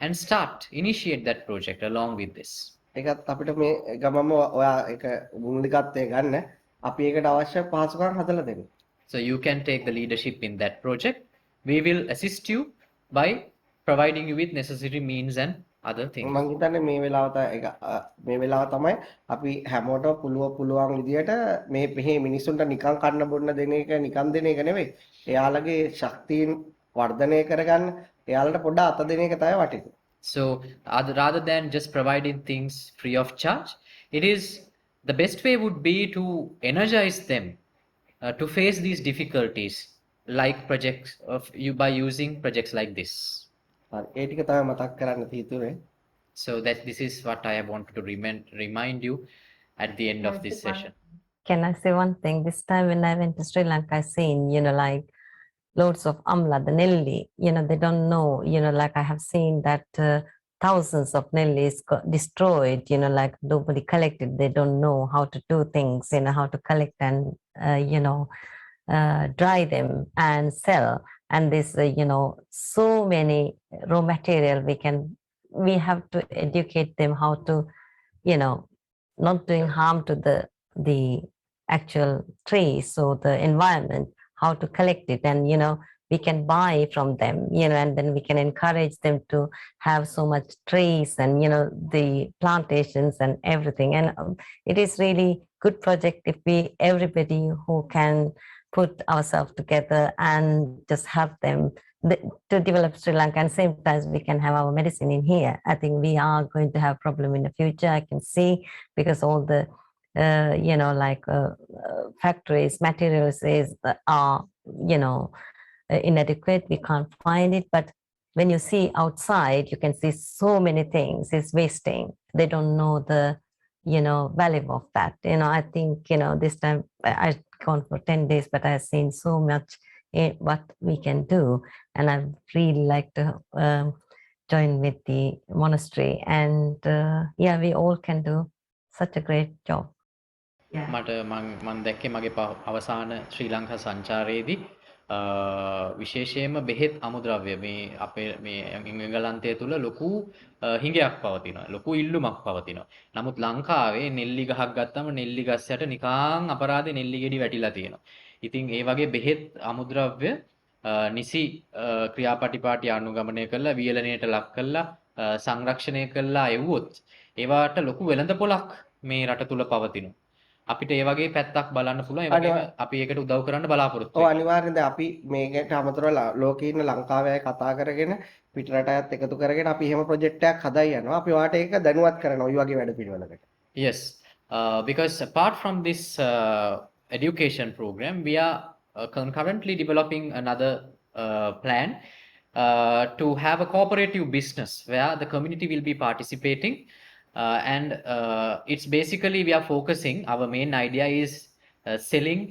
and initiate that project along with this. ඒකත් අපිට මේ ගමම ඔයා ඒක මුලිකත්වයේ ගන්න. අපි ඒකට අවශ්‍ය පහසුකම් හදලා දෙමු. So you can take the leadership in that project. We will assist you by providing you with necessary means and other things. මම හිතන්නේ මේ වෙලාව තමයි අපි හැමෝටම පුළුවන් විදියට මේ මෙහි මිනිස්සුන්ට නිකන් කන්න බොන්න දෙන එක නිකන් දෙන එක නෙවෙයි. එයාලගේ ශක්තියින් වර්ධනය කරගන්න එයාලට පොඩ්ඩක් අත දෙන එක තමයි වටින්නේ. So rather than just providing things free of charge, it is the best way would be to energize them to face these difficulties, like projects of you by using projects like this. හරි. ඒ ටික තමයි මතක් කරන්න හිතුවේ. So that this is what I wanted to remind you at the end of this session. Can I say one thing? This time when I went to Sri Lanka, I seen, like loads of amla, the nelly, they don't know, like I have seen that thousands of nellies got destroyed, like nobody collected. They don't know how to do things, how to collect and, dry them and sell. And this, so many raw material we have to educate them how to, not doing harm to the actual trees or the environment, how to collect it. And, we can buy from them, and then we can encourage them to have so much trees and, the plantations and everything. And it is really good project if everybody who can put ourselves together and just help them to develop Sri Lanka, and same time we can have our medicine in here. I think we are going to have problem in the future, I can see, because all the factories, materials are, inadequate, we can't find it. But when you see outside, you can see so many things, it's wasting. They don't know the, value of that. I think, this time I've gone for 10 days, but I've seen so much what we can do. And I really like to join with the monastery. And we all can do such a great job. මට මම දැක්කේ මගේ අවසාන ශ්‍රී ලංකා සංචාරයේදී විශේෂයෙන්ම බෙහෙත් අමුද්‍රව්‍ය මේ අපේ මේ එංගලන්තය තුල ලොකු හිඟයක් පවතිනවා, ලොකු ඉල්ලුමක් පවතිනවා. නමුත් ලංකාවේ නෙල්ලි ගහක් ගත්තම නෙල්ලි ගස් යට නිකාං අපරාධේ නෙල්ලි ගෙඩි වැටිලා තියෙනවා. ඉතින් ඒ වගේ බෙහෙත් අමුද්‍රව්‍ය නිසි ක්‍රියාපටිපාටි අනුගමනය කරලා වියලණයට ලක් කරලා සංරක්ෂණය කරලා එවුවොත් ඒවට ලොකු වෙළඳපොළක් මේ රට තුල පවතිනවා. අපිට ඒ වගේ පැත්තක් බලන්න පුළුවන්. ඒ වගේම අපි ඒකට උදව් කරන්න බලාපොරොත්තු වෙනවා. ඔව් අනිවාර්යෙන්ද අපි මේකට අමතරව ලෝකේ ඉන්න ලංකාවේ අය කතා කරගෙන පිට රටයත් එකතු කරගෙන අපි එහෙම ප්‍රොජෙක්ට් එකක් හදයි යනවා. අපි ඔයාට ඒක දැනුවත් කරනවා ඔය වගේ වැඩ පිළිවෙලකට. Yes, because apart from this education program, we are concurrently developing another plan to have a cooperative business where the community will be participating. And it's basically we are focusing, our main idea is selling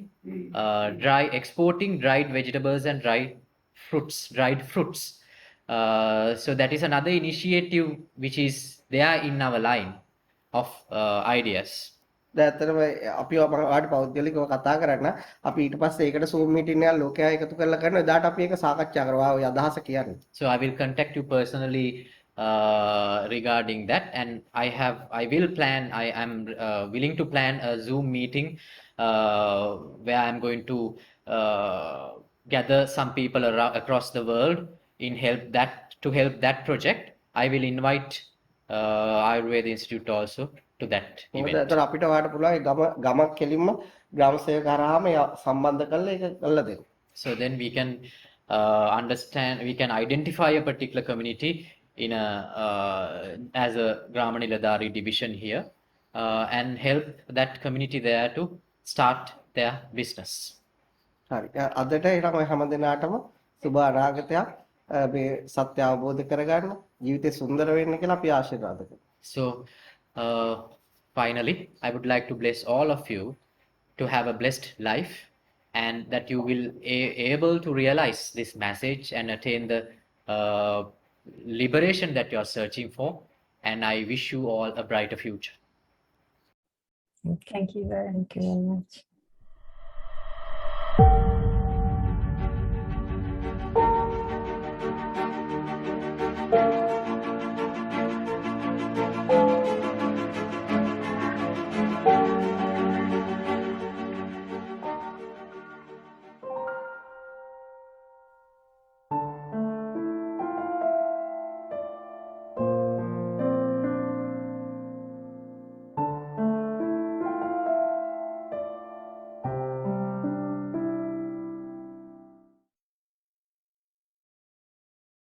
exporting dried vegetables and dried fruits. So that is another initiative which is there in our line of ideas. දැන් අපි ඔයාලට පෞද්ගලිකව කතා කරන්න අපි ඊට පස්සේ ඒකට Zoom meeting එකක් ලෝකයා එකතු කරලා කරනවා. එදාට අපි ඒක සාකච්ඡා කරනවා. ඔය අදහස කියන්නේ. So I will contact you personally regarding that, and I am willing to plan a Zoom meeting where I'm going to gather some people across the world to help that project. I will invite Ayurveda Institute also to that event. ඒතර අපිට ඔයාලට පුළුවන් ගමක් කෙලින්ම ග්‍රාම සේවක හරහාම සම්බන්ධ කරලා ඒක කළා දෙන්න. So then we can we can identify a particular community in as a Grama Niladhari division here and help that community there to start their business. හරි. අදට ඊට ඔය හැම දිනාටම සුබ අනාගතයක් මේ සත්‍ය අවබෝධ කරගන්න ජීවිතේ සුන්දර වෙන්න කියලා අපි ආශිර්වාද කරනවා. So finally, I would like to bless all of you to have a blessed life, and that you will able to realize this message and attain the liberation that you are searching for. And I wish you all a brighter future. Thank you very much.